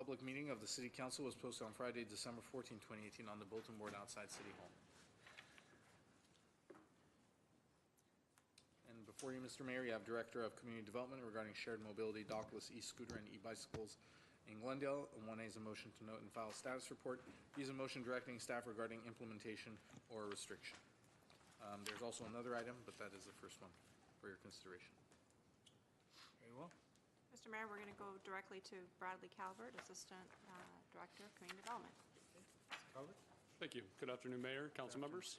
public meeting of the City Council was posted on Friday, December 14, 2018 on the bulletin board outside City Hall. And before you, Mr. Mayor, you have Director of Community Development regarding shared mobility, dockless e-scooter and e-bicycles in Glendale. And 1A is a motion to note and file status report. B is a motion directing staff regarding implementation or restriction. There's also another item, but that is the first one for your consideration. Very well. Mr. Mayor, we're going to go directly to Bradley Calvert, Assistant Director of Community Development. Mr. Calvert. Thank you. Good afternoon, Mayor, Council members.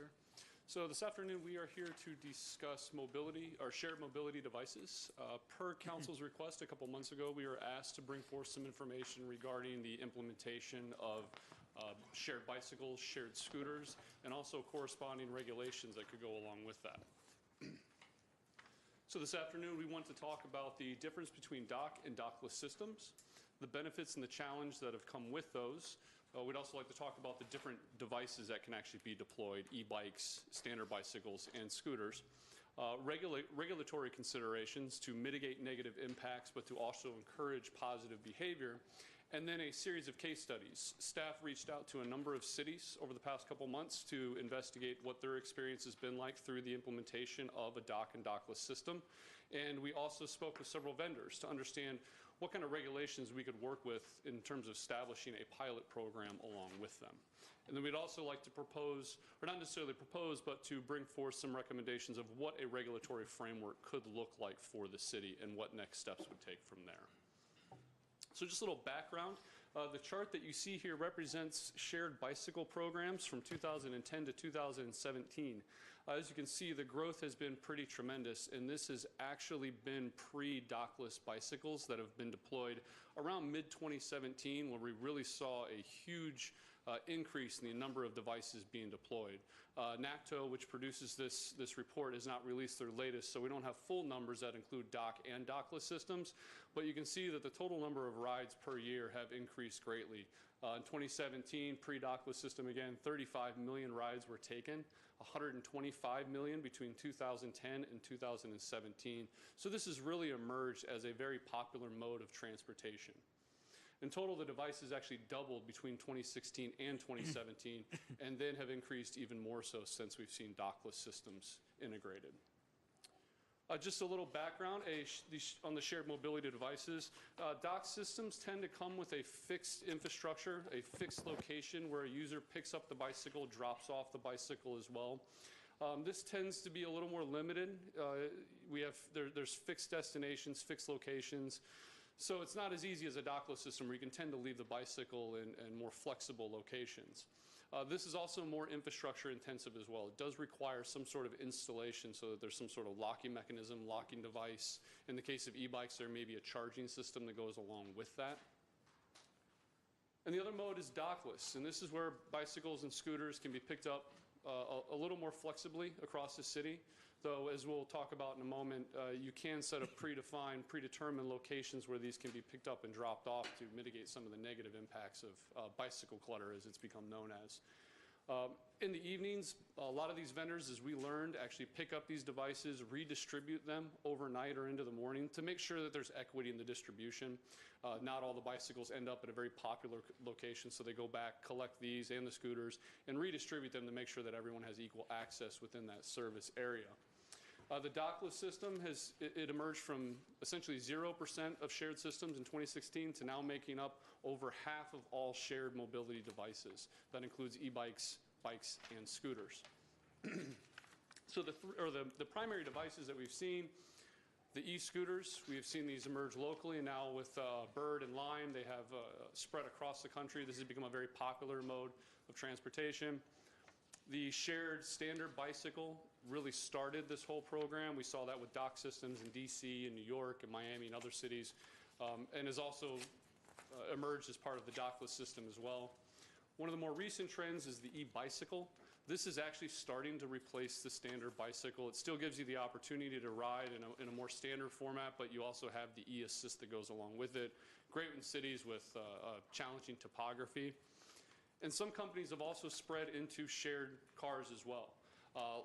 So this afternoon we are here to discuss mobility, or shared mobility devices. Per Council's request a couple months ago, we were asked to bring forth some information regarding the implementation of shared bicycles, shared scooters, and also corresponding regulations that could go along with that. So this afternoon we want to talk about the difference between dock and dockless systems, the benefits and the challenge that have come with those. We'd also like to talk about the different devices that can actually be deployed, e-bikes, standard bicycles, and scooters. Regulatory considerations to mitigate negative impacts, but to also encourage positive behavior. And then a series of case studies. Staff reached out to a number of cities over the past couple months to investigate what their experience has been like through the implementation of a dock and dockless system. And we also spoke with several vendors to understand what kind of regulations we could work with in terms of establishing a pilot program along with them. And then we'd also like to propose, or not necessarily propose, but to bring forth some recommendations of what a regulatory framework could look like for the city and what next steps would take from there. So just a little background. The chart that you see here represents shared bicycle programs from 2010 to 2017. As you can see, the growth has been pretty tremendous, and this has actually been pre-dockless bicycles that have been deployed around mid-2017, where we really saw a huge increase in the number of devices being deployed. NACTO, which produces this report, has not released their latest, so we don't have full numbers that include dock and dockless systems, but you can see that the total number of rides per year have increased greatly. In 2017, pre-dockless system again, 35 million rides were taken, 125 million between 2010 and 2017. So this has really emerged as a very popular mode of transportation. In total, the devices actually doubled between 2016 and 2017, and then have increased even more so since we've seen dockless systems integrated. Just a little background on the shared mobility devices. Dock systems tend to come with a fixed infrastructure, a fixed location where a user picks up the bicycle, drops off the bicycle as well. This tends to be a little more limited. There's fixed destinations, fixed locations. So it's not as easy as a dockless system where you can tend to leave the bicycle in more flexible locations. This is also more infrastructure intensive as well. It does require some sort of installation so that there's some sort of locking mechanism, locking device. In the case of e-bikes, there may be a charging system that goes along with that. And the other mode is dockless, and this is where bicycles and scooters can be picked up a little more flexibly across the city, though as we'll talk about in a moment, you can set up predetermined locations where these can be picked up and dropped off to mitigate some of the negative impacts of bicycle clutter, as it's become known as. In the evenings, a lot of these vendors, as we learned, actually pick up these devices, redistribute them overnight or into the morning to make sure that there's equity in the distribution. Not all the bicycles end up at a very popular location, so they go back, collect these and the scooters, and redistribute them to make sure that everyone has equal access within that service area. The dockless system it emerged from essentially 0% of shared systems in 2016 to now making up over half of all shared mobility devices. That includes e-bikes, bikes, and scooters. So the primary devices that we've seen, the e-scooters, we have seen these emerge locally, and now with Bird and Lime, they have spread across the country. This has become a very popular mode of transportation. The shared standard bicycle really started this whole program. We saw that with dock systems in DC and New York and Miami and other cities, and has also emerged as part of the dockless system as well. One of the more recent trends is the e-bicycle. This is actually starting to replace the standard bicycle. It still gives you the opportunity to ride in a more standard format, but you also have the e-assist that goes along with it. Great in cities with challenging topography. And some companies have also spread into shared cars as well.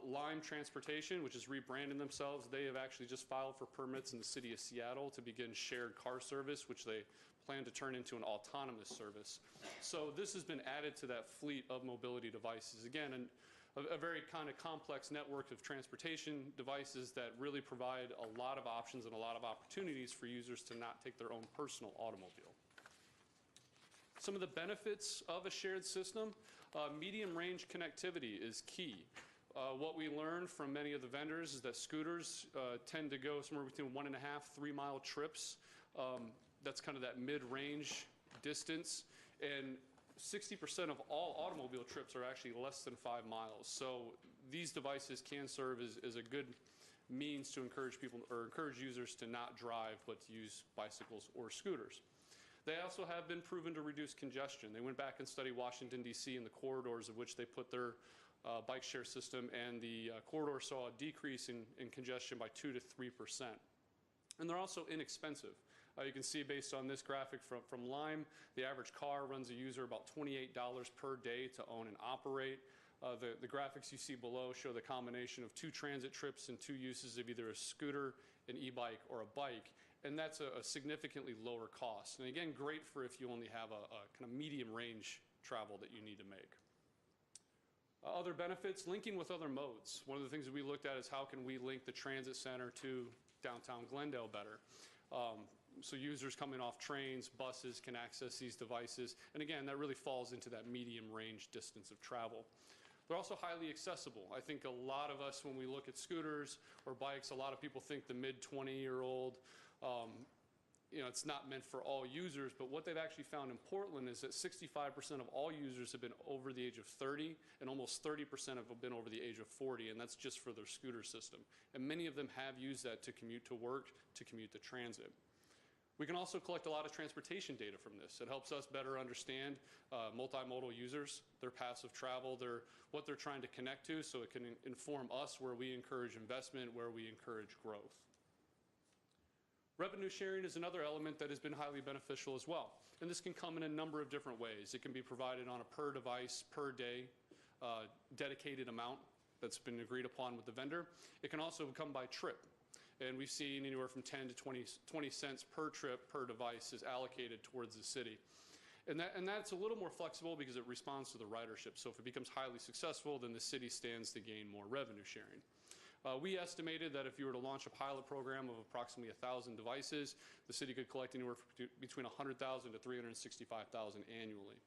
Lime Transportation, which is rebranding themselves, they have actually just filed for permits in the city of Seattle to begin shared car service, which they planned to turn into an autonomous service. So this has been added to that fleet of mobility devices. Again, a very kind of complex network of transportation devices that really provide a lot of options and a lot of opportunities for users to not take their own personal automobile. Some of the benefits of a shared system, medium range connectivity is key. What we learned from many of the vendors is that scooters tend to go somewhere between 1.5 to 3 mile trips. That's kind of that mid-range distance. And 60% of all automobile trips are actually less than 5 miles. So these devices can serve as a good means to encourage people or encourage users to not drive but to use bicycles or scooters. They also have been proven to reduce congestion. They went back and studied Washington, D.C. and the corridors of which they put their bike share system, and the corridor saw a decrease in congestion by 2 to 3%. And they're also inexpensive. You can see based on this graphic from Lime, the average car runs a user about $28 per day to own and operate. The graphics you see below show the combination of 2 transit trips and 2 uses of either a scooter, an e-bike, or a bike. And that's a significantly lower cost. And again, great for if you only have a kind of medium range travel that you need to make. Other benefits, linking with other modes. One of the things that we looked at is how can we link the transit center to downtown Glendale better. So users coming off trains, buses can access these devices. And again, that really falls into that medium range distance of travel. They're also highly accessible. I think a lot of us, when we look at scooters or bikes, a lot of people think the mid-20-year-old, it's not meant for all users, but what they've actually found in Portland is that 65% of all users have been over the age of 30, and almost 30% have been over the age of 40, and that's just for their scooter system. And many of them have used that to commute to work, to commute to transit. We can also collect a lot of transportation data from this. It helps us better understand multimodal users, their paths of travel, what they're trying to connect to, so it can inform us where we encourage investment, where we encourage growth. Revenue sharing is another element that has been highly beneficial as well. And this can come in a number of different ways. It can be provided on a per device, per day, dedicated amount that's been agreed upon with the vendor. It can also come by trip. And we've seen anywhere from 10 to 20 cents per trip per device is allocated towards the city. And that's a little more flexible because it responds to the ridership. So if it becomes highly successful, then the city stands to gain more revenue sharing. We estimated that if you were to launch a pilot program of approximately 1,000 devices, the city could collect anywhere between $100,000 to $365,000 annually.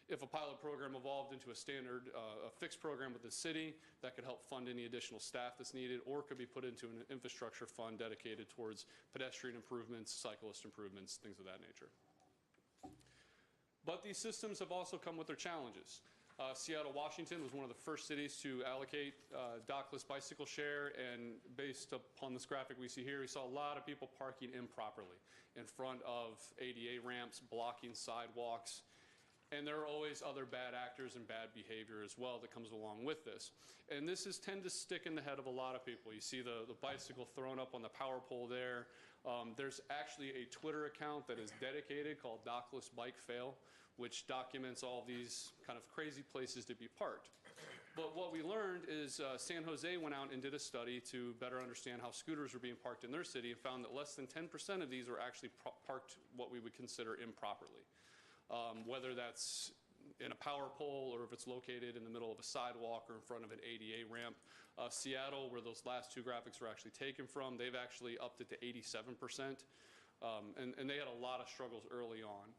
If a pilot program evolved into a standard, a fixed program with the city, that could help fund any additional staff that's needed, or could be put into an infrastructure fund dedicated towards pedestrian improvements, cyclist improvements, things of that nature. But these systems have also come with their challenges. Seattle, Washington was one of the first cities to allocate Dockless bicycle share, and based upon this graphic we see here, we saw a lot of people parking improperly in front of ADA ramps, blocking sidewalks, and there are always other bad actors and bad behavior as well that comes along with this. And this tends to stick in the head of a lot of people. You see the bicycle thrown up on the power pole there. There's actually a Twitter account that is dedicated called Dockless Bike Fail, which documents all these kind of crazy places to be parked. But what we learned is San Jose went out and did a study to better understand how scooters were being parked in their city, and found that less than 10% of these were actually parked what we would consider improperly. Whether that's in a power pole or if it's located in the middle of a sidewalk or in front of an ADA ramp. Seattle, where those last 2 graphics were actually taken from, they've actually upped it to 87%. And they had a lot of struggles early on.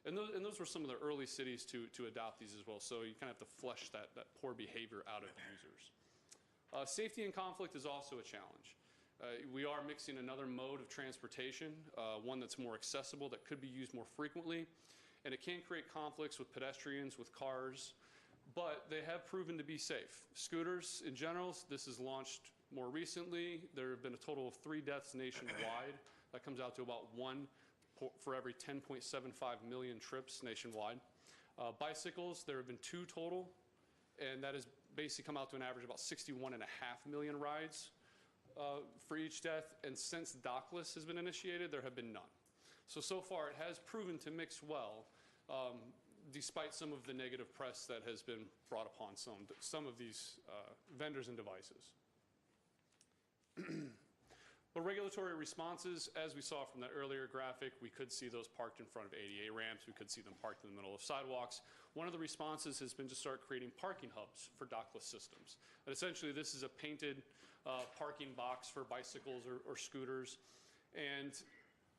And those were some of the early cities to adopt these as well. So you kind of have to flush that poor behavior out of users. Safety and conflict is also a challenge. We are mixing another mode of transportation, one that's more accessible, that could be used more frequently. And it can create conflicts with pedestrians, with cars, but they have proven to be safe. Scooters, in general, this is launched more recently. There have been a total of 3 deaths nationwide. That comes out to about 1 for every 10.75 million trips nationwide. Bicycles, there have been 2 total, and that has basically come out to an average of about 61.5 million rides for each death. And since Dockless has been initiated, there have been none. So far it has proven to mix well, despite some of the negative press that has been brought upon some of these vendors and devices. But regulatory responses, as we saw from that earlier graphic, we could see those parked in front of ADA ramps. We could see them parked in the middle of sidewalks. One of the responses has been to start creating parking hubs for dockless systems. And essentially, this is a painted parking box for bicycles or scooters. And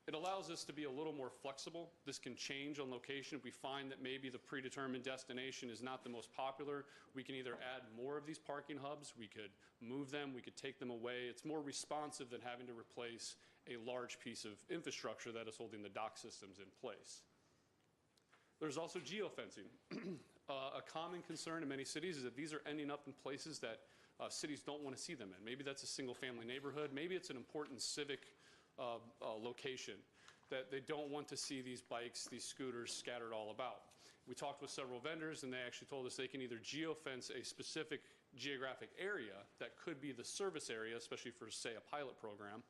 it allows us to be a little more flexible. This can change on location. If we find that maybe the predetermined destination is not the most popular, we can either add more of these parking hubs, we could move them, we could take them away. It's more responsive than having to replace a large piece of infrastructure that is holding the dock systems in place. There's also geofencing. A common concern in many cities is that these are ending up in places that cities don't want to see them in. Maybe that's a single-family neighborhood. Maybe it's an important civic location that they don't want to see these bikes, these scooters scattered all about. We talked with several vendors, and they actually told us they can either geofence a specific geographic area that could be the service area, especially for, say, a pilot program,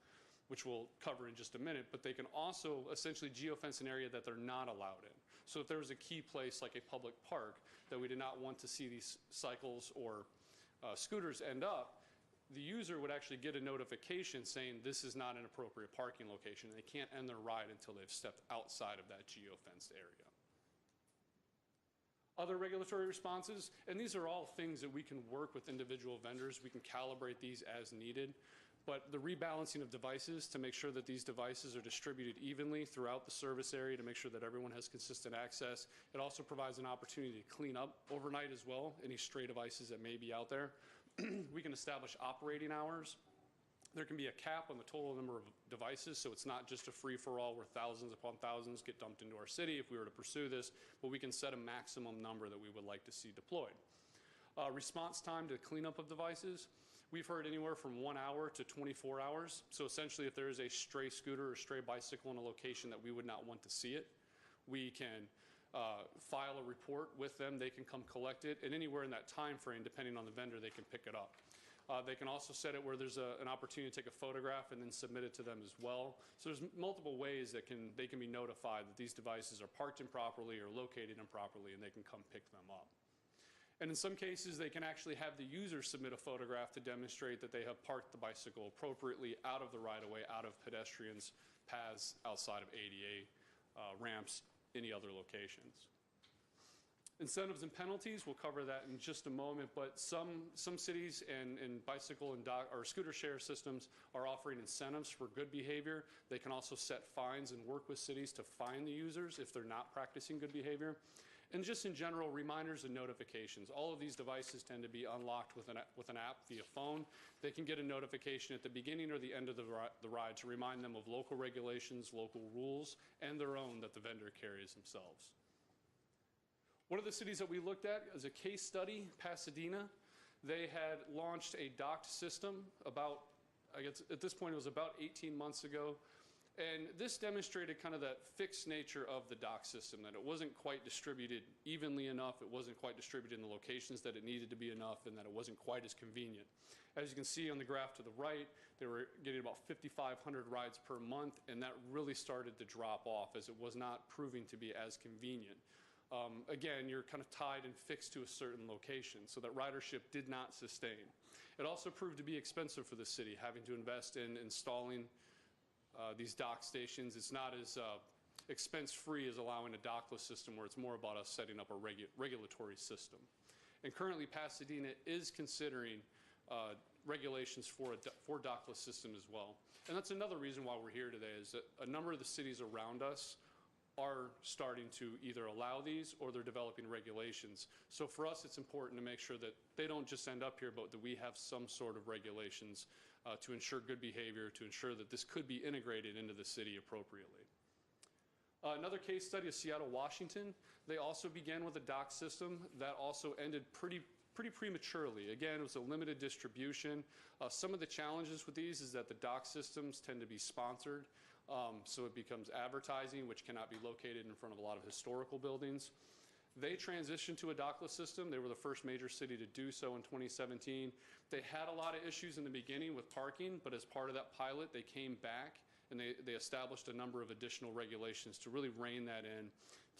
which we'll cover in just a minute, but they can also essentially geofence an area that they're not allowed in. So if there was a key place like a public park that we did not want to see these cycles or scooters end up, the user would actually get a notification saying this is not an appropriate parking location, and they can't end their ride until they've stepped outside of that geofenced area. Other regulatory responses, and these are all things that we can work with individual vendors. We can calibrate these as needed, but the rebalancing of devices to make sure that these devices are distributed evenly throughout the service area to make sure that everyone has consistent access. It also provides an opportunity to clean up overnight as well, any stray devices that may be out there. We can establish operating hours. There can be a cap on the total number of devices, so it's not just a free-for-all where thousands upon thousands get dumped into our city if we were to pursue this, but we can set a maximum number that we would like to see deployed. Response time to cleanup of devices, we've heard anywhere from 1 hour to 24 hours. So essentially, if there is a stray scooter or stray bicycle in a location that we would not want to see it, we can file a report with them. They can come collect it, and anywhere in that time frame, depending on the vendor, they can pick it up. They can also set it where there's an opportunity to take a photograph and then submit it to them as well. So there's multiple ways that they can be notified that these devices are parked improperly or located improperly, and they can come pick them up. And in some cases, they can actually have the user submit a photograph to demonstrate that they have parked the bicycle appropriately out of the right-of-way, out of pedestrians' paths, outside of ADA ramps, any other locations. Incentives and penalties, we'll cover that in just a moment, but some cities and bicycle and or scooter share systems are offering incentives for good behavior. They can also set fines and work with cities to fine the users if they're not practicing good behavior. And just in general, reminders and notifications. All of these devices tend to be unlocked with an app via phone. They can get a notification at the beginning or the end of the ride to remind them of local regulations, local rules, and their own that the vendor carries themselves. One of the cities that we looked at as a case study, Pasadena, they had launched a docked system about, I guess at this point it was about 18 months ago. And this demonstrated kind of that fixed nature of the dock system, that it wasn't quite distributed evenly enough, it wasn't quite distributed in the locations that it needed to be enough, and that it wasn't quite as convenient. As you can see on the graph to the right, they were getting about 5,500 rides per month, and that really started to drop off as it was not proving to be as convenient. Again, you're kind of tied and fixed to a certain location, so that ridership did not sustain. It also proved to be expensive for the city, having to invest in installing these dock stations. It's not as expense-free as allowing a dockless system, where it's more about us setting up a regulatory system. And currently, Pasadena is considering regulations for dockless system as well. And that's another reason why we're here today, is that a number of the cities around us are starting to either allow these or they're developing regulations. So for us, it's important to make sure that they don't just end up here, but that we have some sort of regulations to ensure good behavior, to ensure that this could be integrated into the city appropriately. Another case study is Seattle, Washington. They also began with a dock system that also ended pretty prematurely. Again, it was a limited distribution. Some of the challenges with these is that the dock systems tend to be sponsored, so it becomes advertising, which cannot be located in front of a lot of historical buildings. They transitioned to a dockless system. They were the first major city to do so in 2017. They had a lot of issues in the beginning with parking, but as part of that pilot, they came back and they established a number of additional regulations to really rein that in,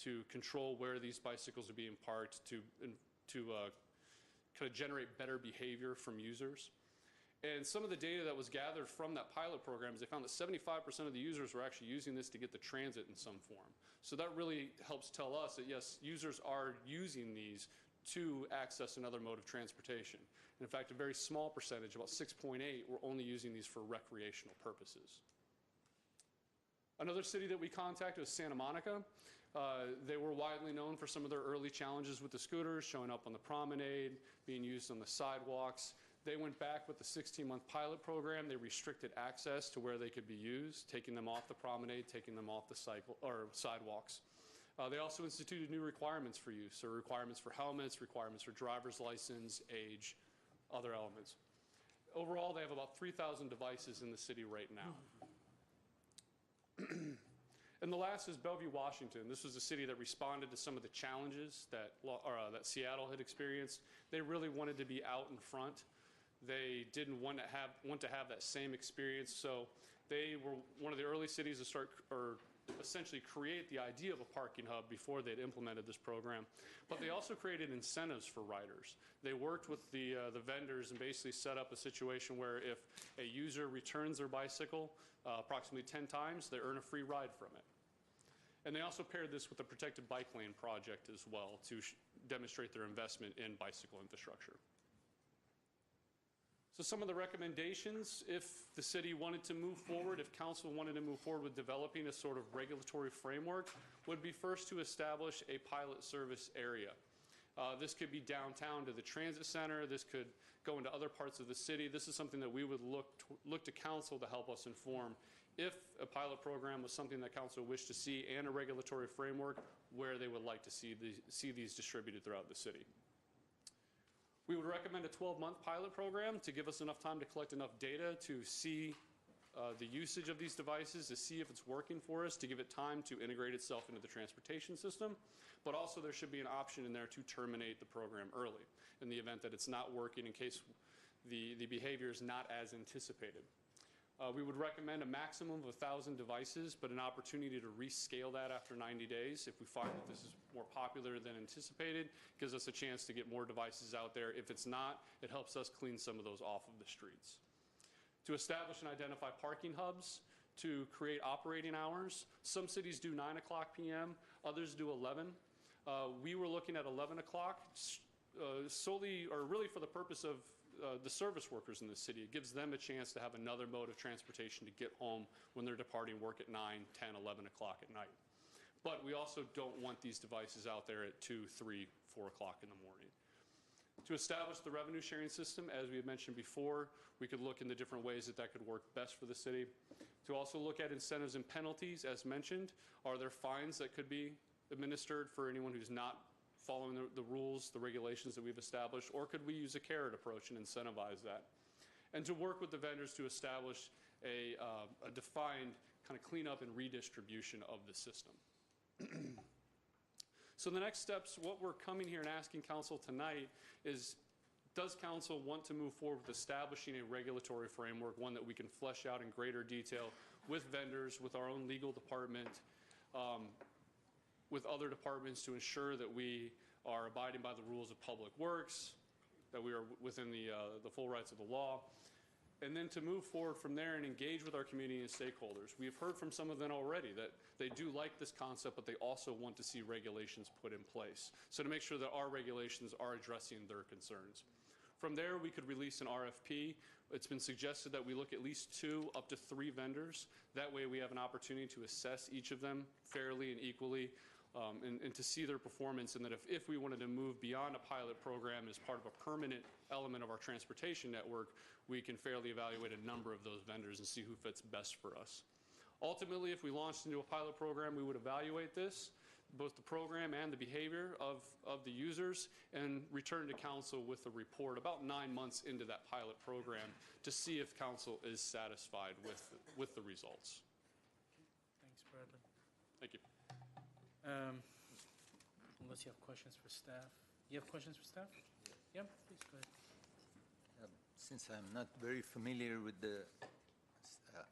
to control where these bicycles are being parked, to kind of generate better behavior from users. And some of the data that was gathered from that pilot program is they found that 75% of the users were actually using this to get the transit in some form. So that really helps tell us that, yes, users are using these to access another mode of transportation. And in fact, a very small percentage, about 6.8, were only using these for recreational purposes. Another city that we contacted was Santa Monica. They were widely known for some of their early challenges with the scooters, showing up on the promenade, being used on the sidewalks. They went back with the 16-month pilot program. They restricted access to where they could be used, taking them off the promenade, taking them off the sidewalks. They also instituted new requirements for use, so requirements for helmets, requirements for driver's license, age, other elements. Overall, they have about 3,000 devices in the city right now. And the last is Bellevue, Washington. This was a city that responded to some of the challenges that Seattle had experienced. They really wanted to be out in front. They didn't want to have that same experience, so they were one of the early cities to start essentially create the idea of a parking hub before they'd implemented this program. But they also created incentives for riders. They worked with the vendors and basically set up a situation where if a user returns their bicycle approximately 10 times, they earn a free ride from it. And they also paired this with the Protected Bike Lane project as well to demonstrate their investment in bicycle infrastructure. So some of the recommendations, if the city wanted to move forward, if council wanted to move forward with developing a sort of regulatory framework, would be first to establish a pilot service area. This could be downtown to the transit center. This could go into other parts of the city. This is something that we would look to council to help us inform if a pilot program was something that council wished to see, and a regulatory framework where they would like to see these distributed throughout the city. We would recommend a 12-month pilot program to give us enough time to collect enough data to see the usage of these devices, to see if it's working for us, to give it time to integrate itself into the transportation system. But also there should be an option in there to terminate the program early in the event that it's not working, in case the behavior is not as anticipated. We would recommend a maximum of 1,000 devices, but an opportunity to rescale that after 90 days. If we find that this is more popular than anticipated, it gives us a chance to get more devices out there. If it's not, it helps us clean some of those off of the streets. To establish and identify parking hubs, to create operating hours. Some cities do 9 o'clock p.m., others do 11. We were looking at 11 o'clock solely, or really for the purpose of the service workers in the city. It gives them a chance to have another mode of transportation to get home when they're departing work at 9, 10, 11 o'clock at night. But we also don't want these devices out there at 2, 3, 4 o'clock in the morning. To establish the revenue sharing system, as we had mentioned before, we could look into different ways that could work best for the city. To also look at incentives and penalties, as mentioned. Are there fines that could be administered for anyone who's not following the rules, the regulations that we've established, or could we use a carrot approach and incentivize that? And to work with the vendors to establish a defined kind of cleanup and redistribution of the system. So the next steps, what we're coming here and asking council tonight is, does council want to move forward with establishing a regulatory framework, one that we can flesh out in greater detail with vendors, with our own legal department, with other departments, to ensure that we are abiding by the rules of public works, that we are within the full rights of the law, and then to move forward from there and engage with our community and stakeholders. We've heard from some of them already that they do like this concept, but they also want to see regulations put in place. So to make sure that our regulations are addressing their concerns. From there, we could release an RFP. It's been suggested that we look at least 2 up to 3 vendors. That way we have an opportunity to assess each of them fairly and equally, and to see their performance, and that if we wanted to move beyond a pilot program as part of a permanent element of our transportation network, we can fairly evaluate a number of those vendors and see who fits best for us. Ultimately, if we launched into a pilot program, we would evaluate this, both the program and the behavior of the users, and return to council with a report about 9 months into that pilot program to see if council is satisfied with the results. Thanks, Bradley. Thank you. Unless you have questions for staff. You have questions for staff? Yeah, please go ahead. Since I'm not very familiar with the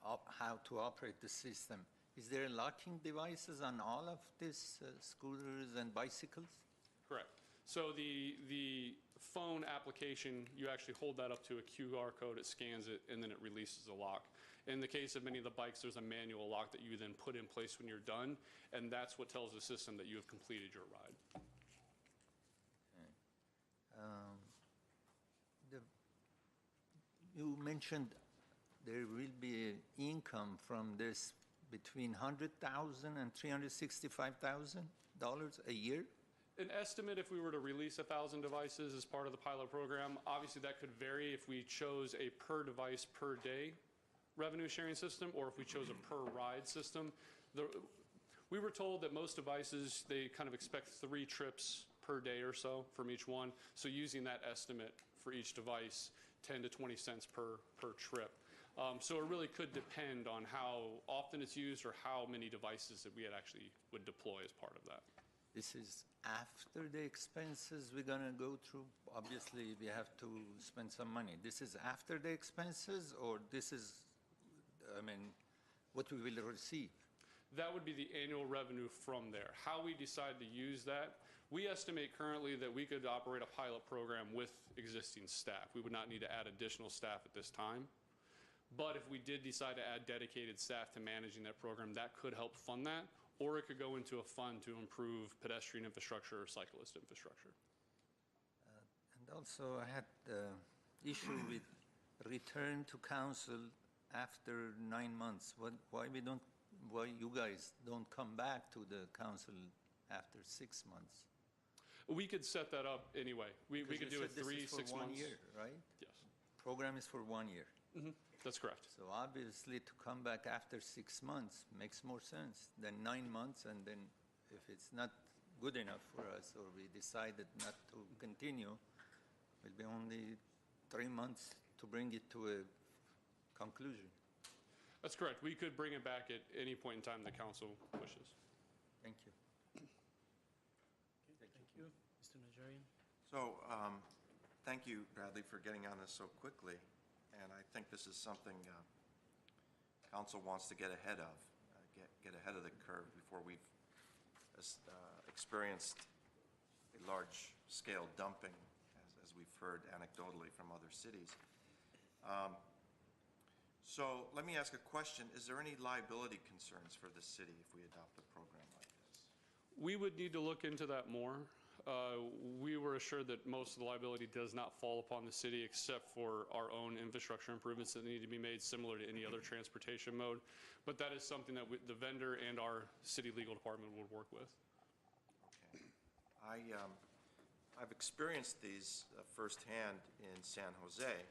how to operate the system, is there locking devices on all of these scooters and bicycles? Correct. So the phone application, you actually hold that up to a QR code, it scans it, and then it releases a lock. In the case of many of the bikes, there's a manual lock that you then put in place when you're done, and that's what tells the system that you have completed your ride. You mentioned there will be income from this between $100,000 and $365,000 a year? An estimate, if we were to release 1,000 devices as part of the pilot program, obviously that could vary if we chose a per device per day revenue sharing system or if we chose a per ride system. We were told that most devices, they kind of expect 3 trips per day or so from each one. So using that estimate for each device, 10 to 20 cents per trip. So it really could depend on how often it's used or how many devices that we had actually would deploy as part of that. This is after the expenses we're going to go through? Obviously, we have to spend some money. This is after the expenses, or this is, what we will receive? That would be the annual revenue from there. How we decide to use that, we estimate currently that we could operate a pilot program with existing staff. We would not need to add additional staff at this time. But if we did decide to add dedicated staff to managing that program, that could help fund that, or it could go into a fund to improve pedestrian infrastructure or cyclist infrastructure. And also, I had issue with return to council after 9 months. Why you guys don't come back to the council after 6 months? We could set that up anyway. We could do it 3, 6 months. This is for 1 year, right? Yes. Program is for 1 year. That's correct. So obviously, to come back after 6 months makes more sense than 9 months, and then if it's not good enough for us, or we decided not to continue, it will be only 3 months to bring it to a conclusion. That's correct. We could bring it back at any point in time the council wishes. Thank you. Thank you. Mr. Najarian? So, thank you, Bradley, for getting on this so quickly. And I think this is something council wants to get ahead of, get ahead of the curve before we've experienced a large-scale dumping, as we've heard anecdotally from other cities. So let me ask a question. Is there any liability concerns for the city if we adopt a program like this? We would need to look into that more. We were assured that most of the liability does not fall upon the city except for our own infrastructure improvements that need to be made similar to any other transportation mode. But that is something that the vendor and our city legal department would work with. Okay. I've experienced these firsthand in San Jose,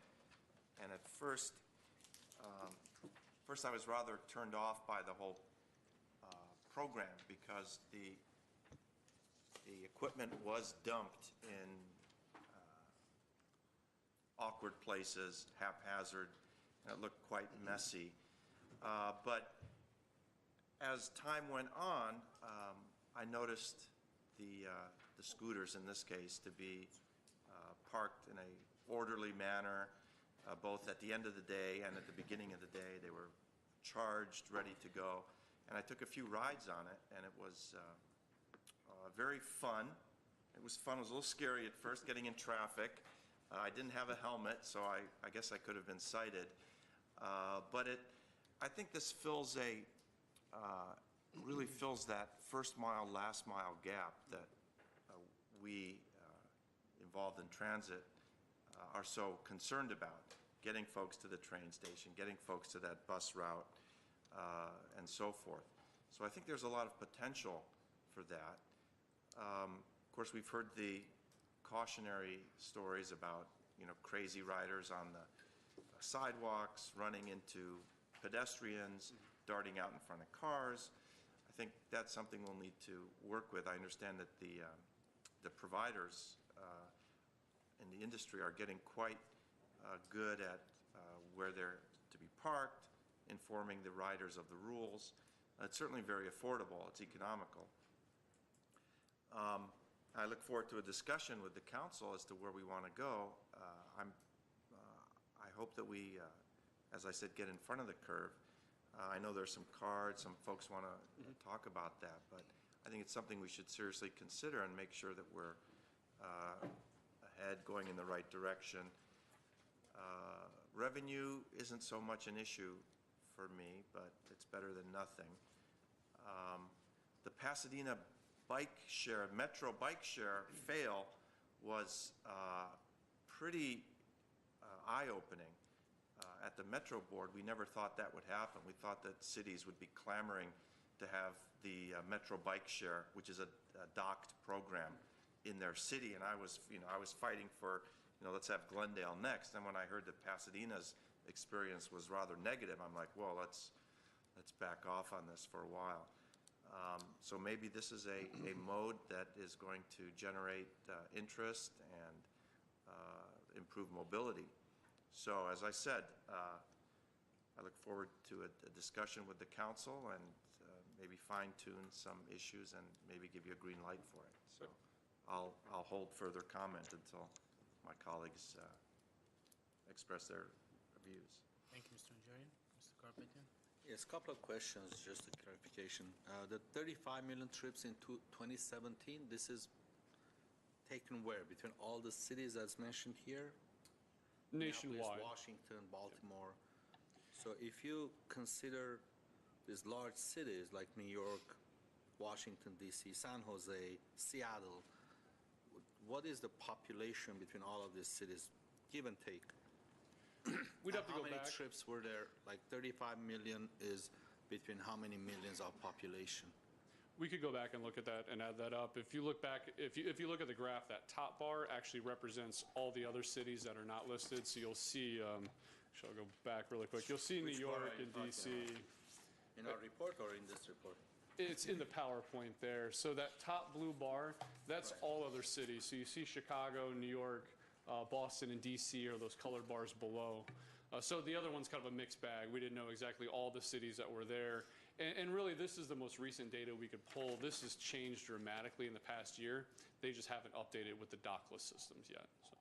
and at first I was rather turned off by the whole program because the equipment was dumped in awkward places, haphazard, and it looked quite messy. But as time went on, I noticed the scooters, in this case, to be parked in a orderly manner, both at the end of the day and at the beginning of the day. They were charged, ready to go. And I took a few rides on it, and it was very fun. It was fun. It was a little scary at first, getting in traffic. I didn't have a helmet, so I guess I could have been cited. But I think this really fills that first mile, last mile gap that we involved in transit are so concerned about. Getting folks to the train station, getting folks to that bus route, and so forth. So I think there's a lot of potential for that. Of course, we've heard the cautionary stories about, crazy riders on the sidewalks, running into pedestrians, darting out in front of cars. I think that's something we'll need to work with. I understand that the providers in the industry are getting quite good at where they're to be parked, informing the riders of the rules. It's certainly very affordable. It's economical. I look forward to a discussion with the council as to where we want to go. I hope that we, as I said, get in front of the curve. I know there's some cards, some folks want to talk about that, but I think it's something we should seriously consider and make sure that we're ahead, going in the right direction. Revenue isn't so much an issue for me, but it's better than nothing. The Pasadena bike share, Metro bike share fail was pretty eye-opening. At the Metro Board, we never thought that would happen. We thought that cities would be clamoring to have the Metro bike share, which is a docked program in their city, and I was fighting for, let's have Glendale next. And when I heard that Pasadena's experience was rather negative, I'm like, well, let's back off on this for a while. So maybe this is a mode that is going to generate interest and improve mobility. So as I said, I look forward to a discussion with the council and maybe fine-tune some issues and maybe give you a green light for it. So I'll hold further comment until my colleagues express their views. Thank you, Mr. Najarian. Mr. Carpenter? Yes, couple of questions, just a clarification. The 35 million trips in 2017, this is taken where? Between all the cities that's mentioned here? Nationwide. Minneapolis, Washington, Baltimore. So if you consider these large cities like New York, Washington, D.C., San Jose, Seattle, what is the population between all of these cities, give and take? We'd have to go How many back. trips were there? Like 35 million is between how many millions of population? We could go back and look at that and add that up. If you look back, if you look at the graph, that top bar actually represents all the other cities that are not listed. So you'll see, I'll go back really quick. You'll see New Which bar York are you and DC. In our report or in this report? It's in the PowerPoint there. So that top blue bar, that's all other cities. So you see Chicago, New York, Boston, and DC are those colored bars below. So the other one's kind of a mixed bag. We didn't know exactly all the cities that were there. And really, this is the most recent data we could pull. This has changed dramatically in the past year. They just haven't updated with the Dockless systems yet. So.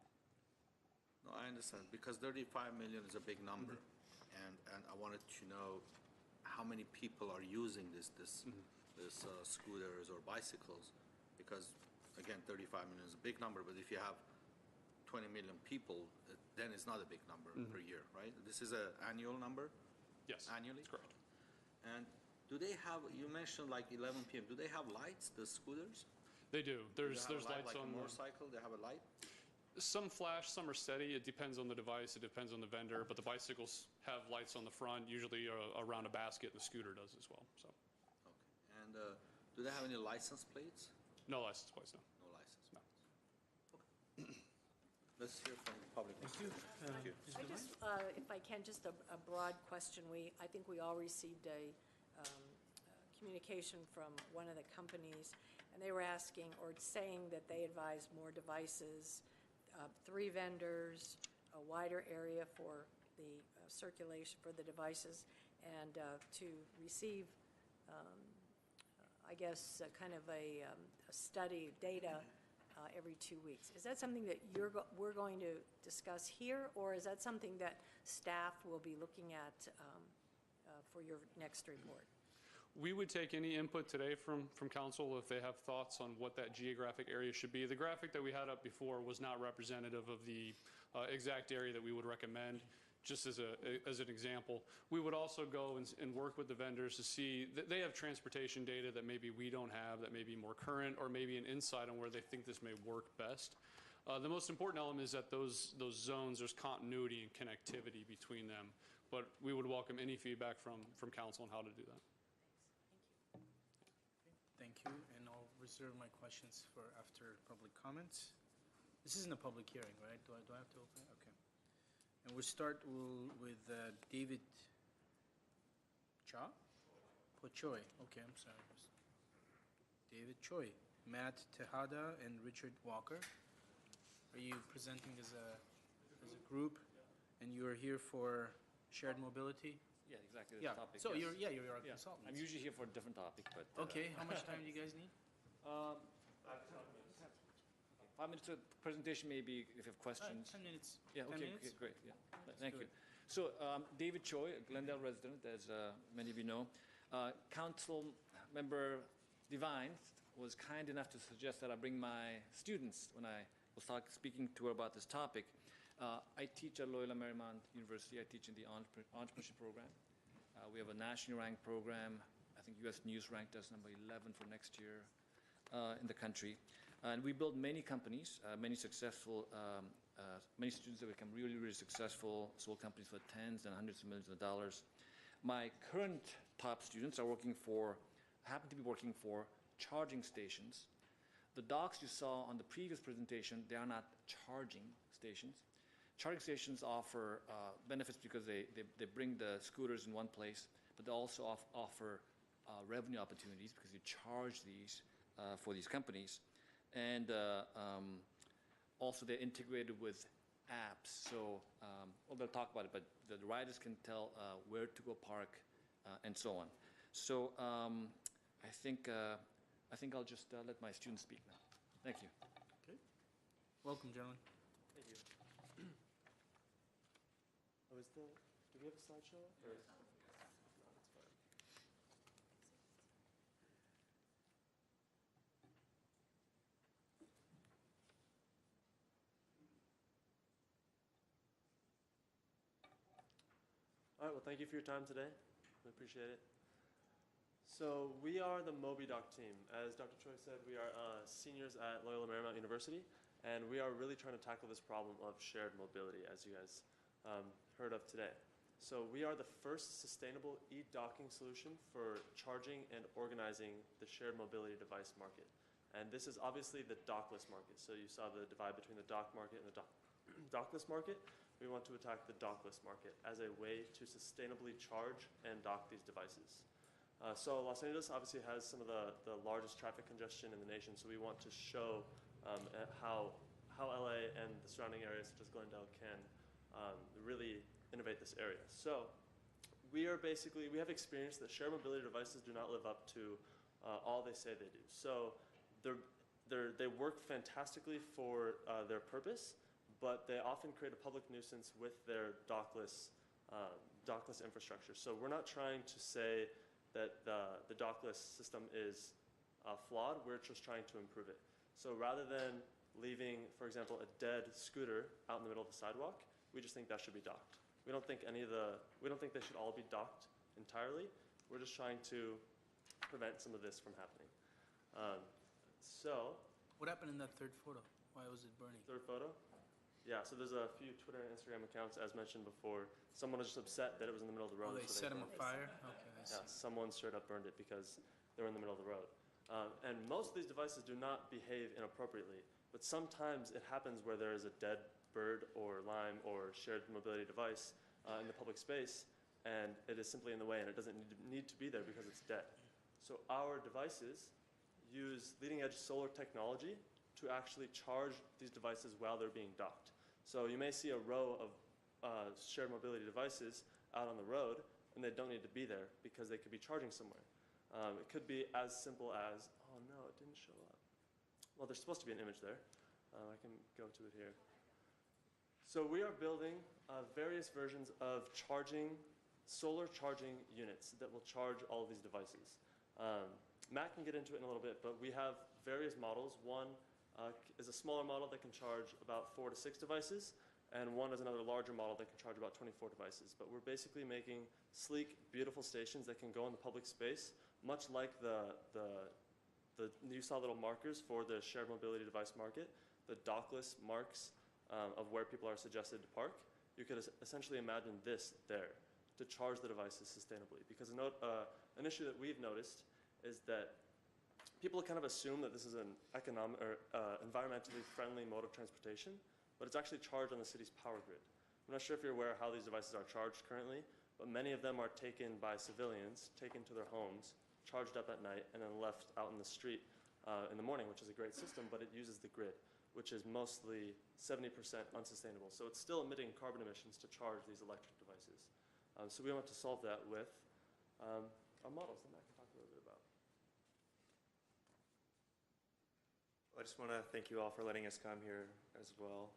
No, I understand, because 35 million is a big number. And I wanted to know how many people are using this scooters or bicycles, because again, 35 million is a big number, but if you have 20 million people, then it's not a big number per year, right? This is an annual number? Yes, Annually? that's correct. And do they have, you mentioned like 11 p.m., do they have lights, the scooters? They do. There's Do they have a light lights like on a motorcycle, they have a light? some flash, some are steady. It depends on the device. It depends on the vendor. But the bicycles have lights on the front, usually around a basket, and the scooter does as well. So Okay. And do they have any license plates? no license plates, no. No license plates. Okay. Let's hear from the public. Thank you. Thank you. Ms. I Devine? just, if I can, just a broad question. I think we all received a communication from one of the companies, and they were asking or saying that they advise more devices, 3 vendors, a wider area for the circulation for the devices, and to receive, I guess, kind of a study data every 2 weeks. Is that something that we're going to discuss here, or is that something that staff will be looking at for your next report? We would take any input today from council if they have thoughts on what that geographic area should be. The graphic that we had up before was not representative of the exact area that we would recommend. Just as an example, we would also go and work with the vendors to see that they have transportation data that maybe we don't have, that may be more current, or maybe an insight on where they think this may work best. The most important element is that those zones, there's continuity and connectivity between them. But we would welcome any feedback from council on how to do that. Thank you, and I'll reserve my questions for after public comments. This isn't a public hearing, right? Do I have to open it? Okay. And we'll start with David Choi. Okay, I'm sorry. David Choi, Matt Tejada, and Richard Walker. Are you presenting as a group, and you are here for shared mobility? Yeah, exactly, Yeah. the topic. So yes. you're a Yeah, consultant. I'm usually here for a different topic, but. Okay. How much time do you guys need? 5 minutes of presentation, maybe if you have questions. 10 minutes. Yeah, 10 okay, minutes? okay, great, yeah. Thank do you. it. So, David Choi, a Glendale resident, as many of you know. Council member Devine was kind enough to suggest that I bring my students when I will start speaking to her about this topic. I teach at Loyola Marymount University. I teach in the entrepreneurship program. We have a nationally ranked program. I think U.S. News ranked us number 11 for next year in the country. And we build many companies, many successful, many students that become really, really successful, sold companies for tens and hundreds of millions of dollars. My current top students happen to be working for charging stations. The docks you saw on the previous presentation, they are not charging stations. Charging stations offer benefits because they bring the scooters in one place, but they also offer revenue opportunities because you charge these for these companies. And also they're integrated with apps. So well, they'll talk about it, but the riders can tell where to go park and so on. So I think I'll just let my students speak now. Thank you. Okay. Welcome, gentlemen. Thank you. Do we have a slideshow? Or? No, it's fine. All right, well, thank you for your time today. We appreciate it. So we are the Moby Dock team. As Dr. Choi said, we are seniors at Loyola Marymount University, and we are really trying to tackle this problem of shared mobility, as you guys heard of today. So we are the first sustainable e-docking solution for charging and organizing the shared mobility device market. And this is obviously the dockless market. So you saw the divide between the dock market and the dockless market. We want to attack the dockless market as a way to sustainably charge and dock these devices. So Los Angeles obviously has some of the largest traffic congestion in the nation, so we want to show how LA and the surrounding areas such as Glendale can really innovate this area. So we have experienced that shared mobility devices do not live up to all they say they do. So they work fantastically for their purpose, but they often create a public nuisance with their dockless infrastructure. So we're not trying to say that the dockless system is flawed, we're just trying to improve it. So rather than leaving, for example, a dead scooter out in the middle of the sidewalk, we just think that should be docked. We don't think they should all be docked entirely. We're just trying to prevent some of this from happening. What happened in that third photo? Why was it burning? Third photo? Yeah, so there's a few Twitter and Instagram accounts, as mentioned before. Someone was just upset that it was in the middle of the road. Oh, they set them on burned it. fire? Okay, I see. Yeah, someone straight up burned it because they were in the middle of the road. And most of these devices do not behave inappropriately, but sometimes it happens where there is a dead bird or lime or shared mobility device in the public space, and it is simply in the way, and it doesn't need to be there because it's dead. So our devices use leading-edge solar technology to actually charge these devices while they're being docked. So you may see a row of shared mobility devices out on the road, and they don't need to be there because they could be charging somewhere. It could be as simple as, oh no, it didn't show up. Well, there's supposed to be an image there. I can go to it here. So we are building various versions of solar charging units that will charge all of these devices. Matt can get into it in a little bit, but we have various models. One is a smaller model that can charge about 4 to 6 devices, and one is another larger model that can charge about 24 devices. But we're basically making sleek, beautiful stations that can go in the public space, much like you saw little markers for the shared mobility device market, the dockless marks of where people are suggested to park. You could essentially imagine this there to charge the devices sustainably. Because an issue that we've noticed is that people kind of assume that this is an environmentally friendly mode of transportation, but it's actually charged on the city's power grid. I'm not sure if you're aware how these devices are charged currently, but many of them are taken by civilians, taken to their homes, charged up at night, and then left out in the street in the morning, which is a great system, but it uses the grid, which is mostly 70% unsustainable. So it's still emitting carbon emissions to charge these electric devices. So we want to solve that with our models that Matt can talk a little bit about. I just want to thank you all for letting us come here as well.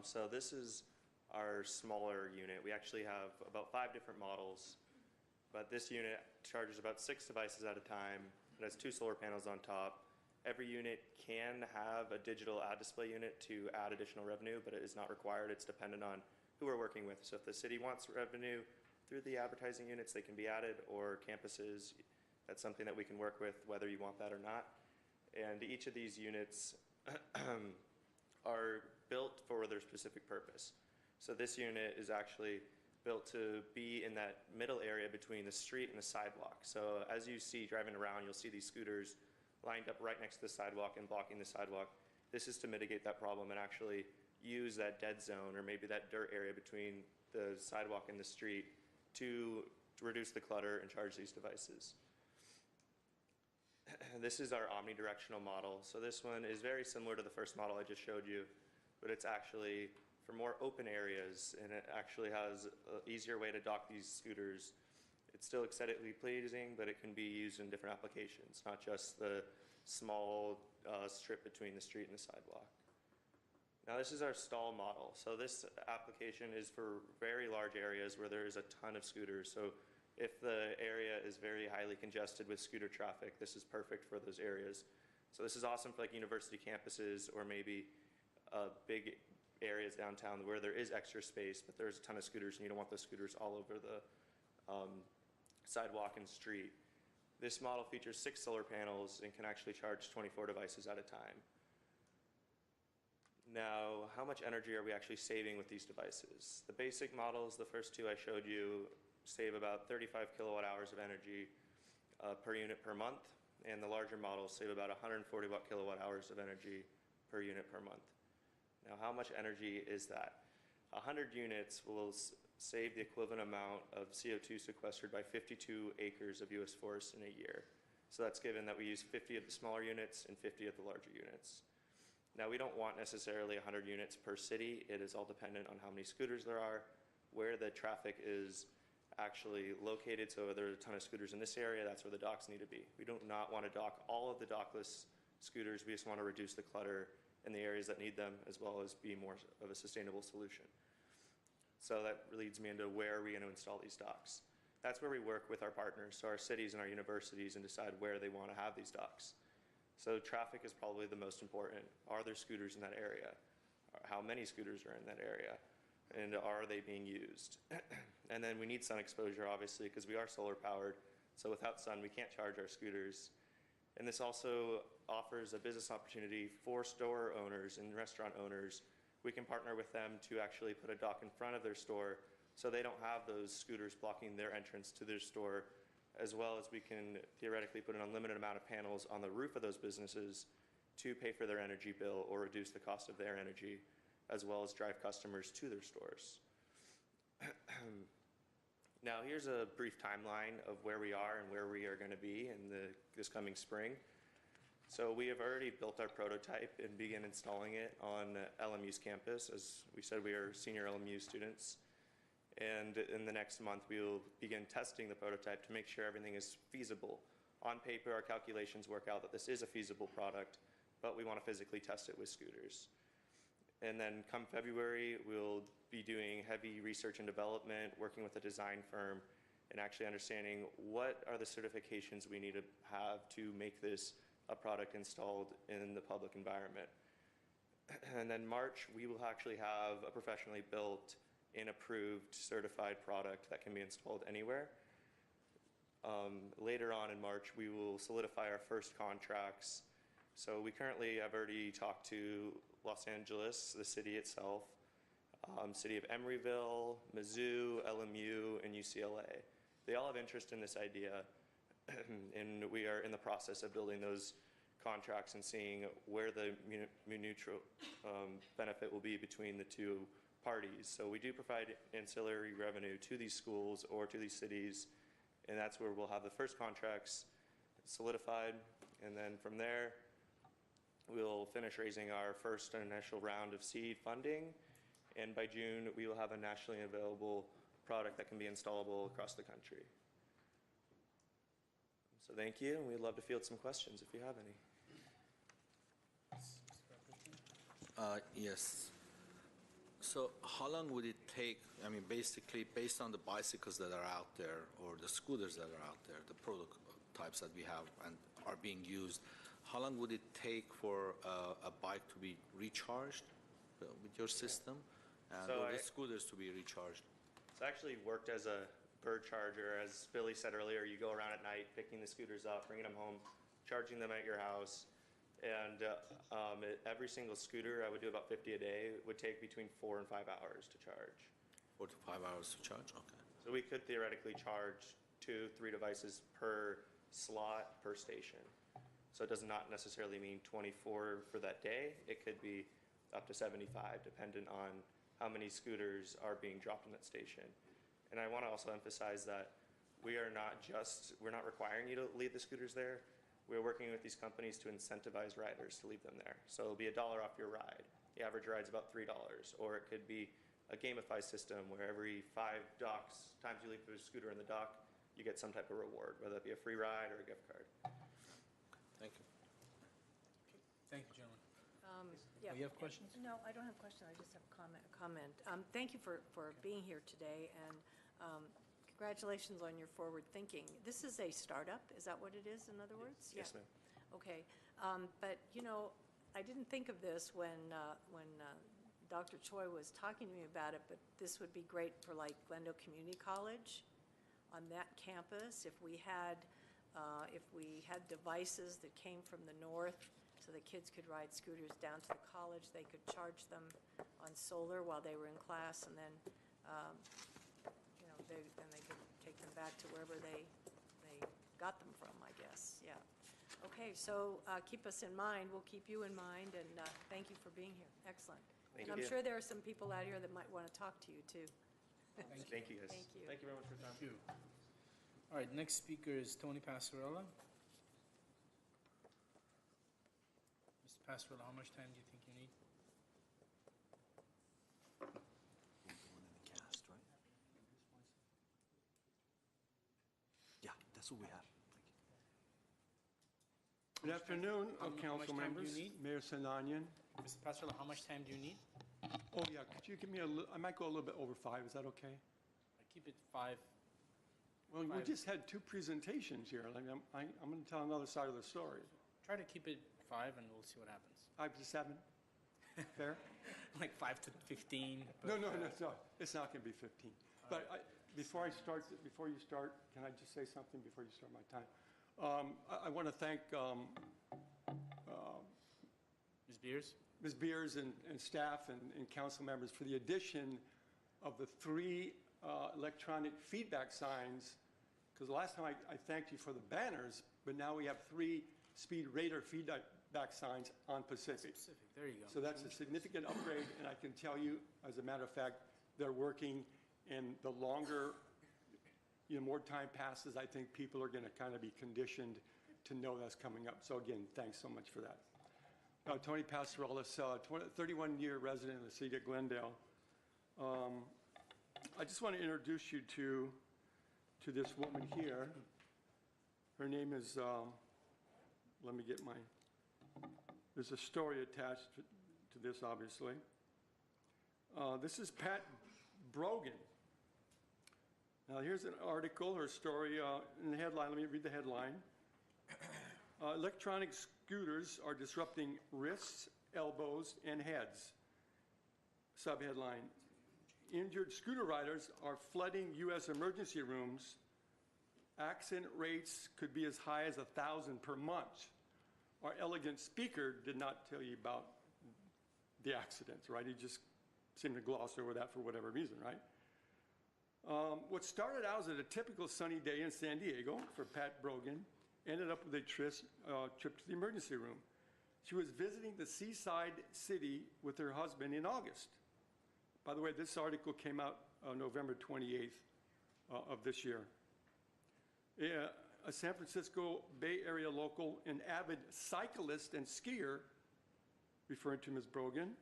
So this is our smaller unit. We actually have about 5 different models, but this unit charges about 6 devices at a time. It has 2 solar panels on top, Every unit can have a digital ad display unit to add additional revenue, but it is not required. It's dependent on who we're working with. So if the city wants revenue through the advertising units, they can be added, or campuses, that's something that we can work with, whether you want that or not. And each of these units are built for their specific purpose. So this unit is actually built to be in that middle area between the street and the sidewalk. So as you see driving around, you'll see these scooters lined up right next to the sidewalk and blocking the sidewalk. This is to mitigate that problem and actually use that dead zone or maybe that dirt area between the sidewalk and the street to reduce the clutter and charge these devices. This is our omnidirectional model. So this one is very similar to the first model I just showed you, but it's actually for more open areas, and it actually has an easier way to dock these scooters. It's still aesthetically pleasing, but it can be used in different applications, not just the small strip between the street and the sidewalk. Now this is our stall model. So this application is for very large areas where there is a ton of scooters. So if the area is very highly congested with scooter traffic, this is perfect for those areas. So this is awesome for like university campuses or maybe big areas downtown where there is extra space, but there's a ton of scooters and you don't want those scooters all over the sidewalk and street. This model features 6 solar panels and can actually charge 24 devices at a time. Now, how much energy are we actually saving with these devices? The basic models, the first two I showed you, save about 35 kilowatt hours of energy per unit per month, and the larger models save about 140 kilowatt hours of energy per unit per month. Now, how much energy is that? 100 units will save the equivalent amount of CO2 sequestered by 52 acres of U.S. forests in a year. So that's given that we use 50 of the smaller units and 50 of the larger units. Now, we don't want necessarily 100 units per city. It is all dependent on how many scooters there are, where the traffic is actually located. So if there's a ton of scooters in this area, that's where the docks need to be. We do not want to dock all of the dockless scooters. We just want to reduce the clutter in the areas that need them, as well as be more of a sustainable solution. So that leads me into where are we going to install these docks. That's where we work with our partners, so our cities and our universities, and decide where they want to have these docks. So traffic is probably the most important. Are there scooters in that area? How many scooters are in that area? And are they being used? And then we need sun exposure, obviously, because we are solar powered. So without sun, we can't charge our scooters. And this also offers a business opportunity for store owners and restaurant owners. We can partner with them to actually put a dock in front of their store so they don't have those scooters blocking their entrance to their store, as well as we can theoretically put an unlimited amount of panels on the roof of those businesses to pay for their energy bill or reduce the cost of their energy, as well as drive customers to their stores. Now, here's a brief timeline of where we are and where we are going to be in this coming spring. So we have already built our prototype and began installing it on LMU's campus. As we said, we are senior LMU students. And in the next month, we will begin testing the prototype to make sure everything is feasible. On paper, our calculations work out that this is a feasible product, but we want to physically test it with scooters. And then come February, we'll be doing heavy research and development, working with a design firm, and actually understanding what are the certifications we need to have to make this a product installed in the public environment. And then March, we will actually have a professionally built and approved certified product that can be installed anywhere. Later on in March, we will solidify our first contracts. So we currently have already talked to Los Angeles, the city itself, city of Emeryville, Mizzou, LMU, and UCLA. They all have interest in this idea, and we are in the process of building those contracts and seeing where the mutual benefit will be between the two parties. So we do provide ancillary revenue to these schools or to these cities, and that's where we'll have the first contracts solidified, and then from there we'll finish raising our first initial round of seed funding, and by June we will have a nationally available product that can be installable across the country. So thank you, and we'd love to field some questions if you have any. Yes. So how long would it take, I mean, basically, based on the bicycles that are out there or the scooters that are out there, the prototypes that we have and are being used, how long would it take for a bike to be recharged with your system? And So or the I- scooters to be recharged? It's actually worked as a bird charger. As Billy said earlier, you go around at night, picking the scooters up, bringing them home, charging them at your house. And every single scooter, I would do about 50 a day. It would take between 4 and 5 hours to charge. 4 to 5 hours to charge? Okay. So we could theoretically charge 2, 3 devices per slot, per station. So it does not necessarily mean 24 for that day. It could be up to 75, dependent on how many scooters are being dropped in that station. And I want to also emphasize that we're not requiring you to leave the scooters there. We're working with these companies to incentivize riders to leave them there. So it'll be $1 off your ride. The average ride's about $3. Or it could be a gamified system where every 5 times you leave the scooter in the dock, you get some type of reward, whether it be a free ride or a gift card. Thank you. Thank you, gentlemen. Yeah. You have questions? No, I don't have a question, I just have a comment. Thank you for being here today, and congratulations on your forward thinking. This is a startup, is that what it is, in other words? Yes, ma'am. Okay, but, I didn't think of this when Dr. Choi was talking to me about it, but this would be great for like Glendale Community College on that campus, if we had devices that came from the north, so the kids could ride scooters down to the college, they could charge them on solar while they were in class, and then, then they could take them back to wherever they got them from, I guess, yeah. Okay, so keep us in mind, we'll keep you in mind, and thank you for being here, excellent. Thank And I'm you. sure there are some people out here that might want to talk to you, too. Thank you, guys. Thank you. Thank you very much for your time. Thank you. All right, next speaker is Tony Passarella. Mr. Passarella, how much time do you think you need? Yeah, that's what we have. Good afternoon, How much council time do you members, need? Mayor Sinanian. Mr. Passarella, how much time do you need? Oh, yeah, could you give me I might go a little bit over 5, is that okay? I keep it 5. Well, we 5. just had 2 presentations here, like, I'm going to tell another side of the story. Try to keep it 5, and we'll see what happens. 5 to 7, fair? Like 5 to 15. No, it's not going to be 15. But before you start, can I just say something before you start my time? I want to thank Ms. Beers? Ms. Beers and staff and council members for the addition of the 3 electronic feedback signs, because the last time I thanked you for the banners, but now we have 3 speed radar feedback signs on Pacific. There you go. So that's a significant upgrade, and I can tell you, as a matter of fact, they're working, and the longer, more time passes, I think people are going to kind of be conditioned to know that's coming up. So again, thanks so much for that. Tony Passarella, 31-year resident of the city of Glendale. I just want to introduce you to this woman here. Her name is, let me get there's a story attached to this, obviously. This is Pat Brogan. Now, here's an article, her story, in the headline. Let me read the headline. Electronic scooters are disrupting wrists, elbows, and heads. Subheadline, injured scooter riders are flooding U.S. emergency rooms. Accident rates could be as high as 1,000 per month. Our elegant speaker did not tell you about the accidents, right? He just seemed to gloss over that for whatever reason, right? What started out as a typical sunny day in San Diego for Pat Brogan ended up with a trip to the emergency room. She was visiting the seaside city with her husband in August. By the way, this article came out November 28th of this year. A San Francisco Bay Area local, an avid cyclist and skier, referring to Ms. Brogan.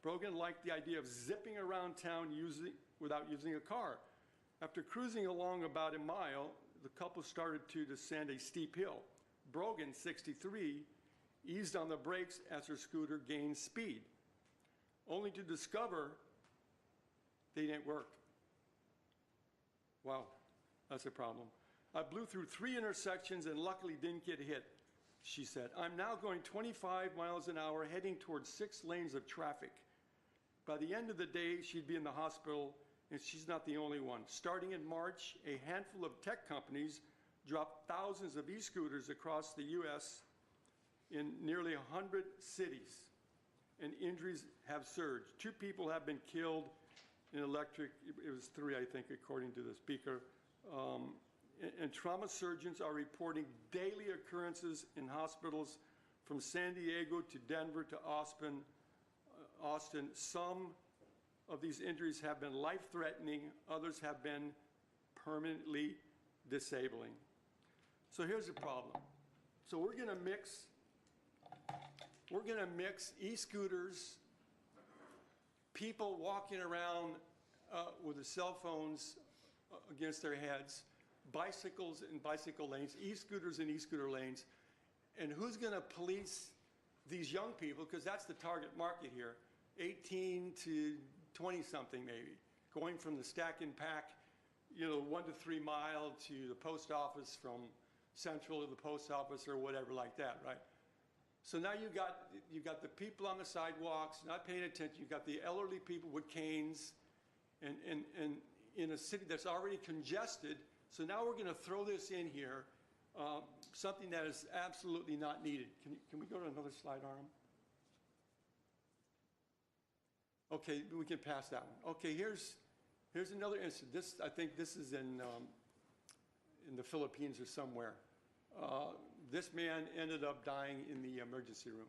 Brogan liked the idea of zipping around town without using a car. After cruising along about a mile, the couple started to descend a steep hill. Brogan, 63, eased on the brakes as her scooter gained speed, only to discover they didn't work. Wow, that's a problem. I blew through 3 intersections and luckily didn't get hit. she said. I'm now going 25 miles an hour heading towards 6 lanes of traffic. By the end of the day, she'd be in the hospital, and she's not the only one. Starting in March, a handful of tech companies dropped thousands of e-scooters across the U.S. in nearly 100 cities, and injuries have surged. 2 people have been killed in electric, it was 3, I think, according to the speaker. And trauma surgeons are reporting daily occurrences in hospitals from San Diego to Denver to Austin. Some of these injuries have been life-threatening, others have been permanently disabling. So here's the problem. So we're gonna mix e-scooters, people walking around with their cell phones against their heads, bicycles in bicycle lanes, e-scooters in e-scooter lanes, and who's gonna police these young people, because that's the target market here, 18 to 20-something maybe, going from the stack and pack, 1 to 3 mile to the post office, from Central to the post office or whatever like that, right? So now you got the people on the sidewalks not paying attention. You got the elderly people with canes, and in a city that's already congested. So now we're going to throw this in here, something that is absolutely not needed. Can we go to another slide, Arm? Okay, we can pass that one. Okay, here's another incident. I think this is in the Philippines or somewhere. This man ended up dying in the emergency room.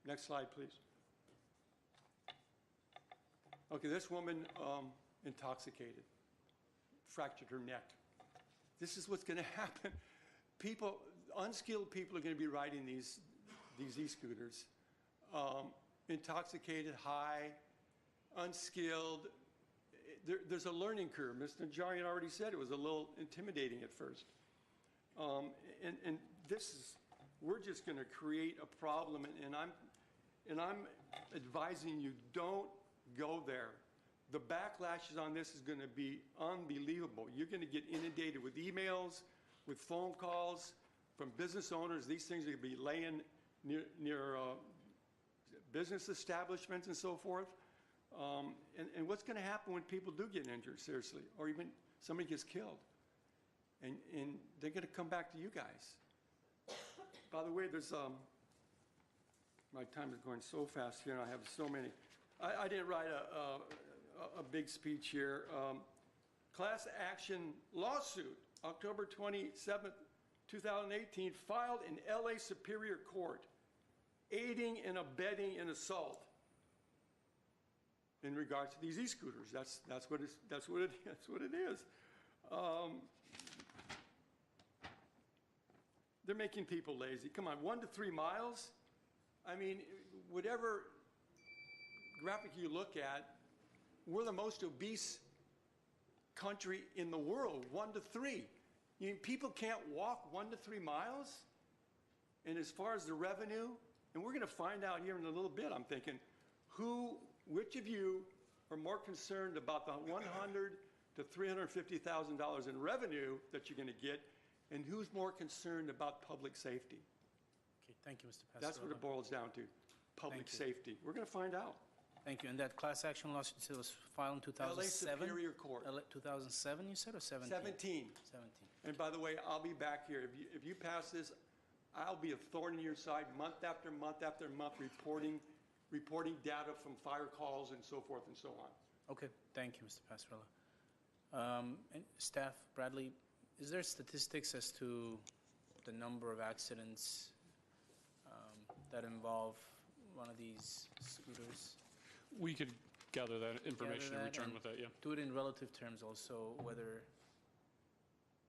Next slide, please. Okay, this woman intoxicated, fractured her neck. This is what's going to happen. Unskilled people are going to be riding these e-scooters, intoxicated, high, unskilled. There's a learning curve. Mr. Najarian already said it was a little intimidating at first. And we're just going to create a problem, and I'm advising you, don't go there. The backlashes on this is going to be unbelievable. You're going to get inundated with emails, with phone calls from business owners. These things are going to be laying near business establishments and so forth. And what's going to happen when people do get injured, seriously, or even somebody gets killed? And they're going to come back to you guys. By the way, my time is going so fast here, and I have so many. I didn't write a big speech here. Class action lawsuit, October 27th, 2018, filed in LA Superior Court, aiding and abetting an assault in regards to these e-scooters. That's what it is. They're making people lazy. Come on, 1 to 3 miles? I mean, whatever graphic you look at, we're the most obese country in the world, 1 to 3. You mean people can't walk 1 to 3 miles? And as far as the revenue, and we're going to find out here in a little bit, I'm thinking, which of you are more concerned about the $100,000 to $350,000 in revenue that you're going to get, and who's more concerned about public safety? Okay, thank you, Mr. Pastor. That's what it boils down to, public safety. We're going to find out. Thank you. And that class action lawsuit was filed in 2007? LA Superior Court. 2007, you said, or 17? 17. 17. And by the way, I'll be back here. If you pass this, I'll be a thorn in your side month after month after month, reporting data from fire calls and so forth and so on. Okay, thank you, Mr. Pastorella. And staff, Bradley, is there statistics as to the number of accidents that involve one of these scooters? We could gather that information and return with that, yeah. Do it in relative terms also, whether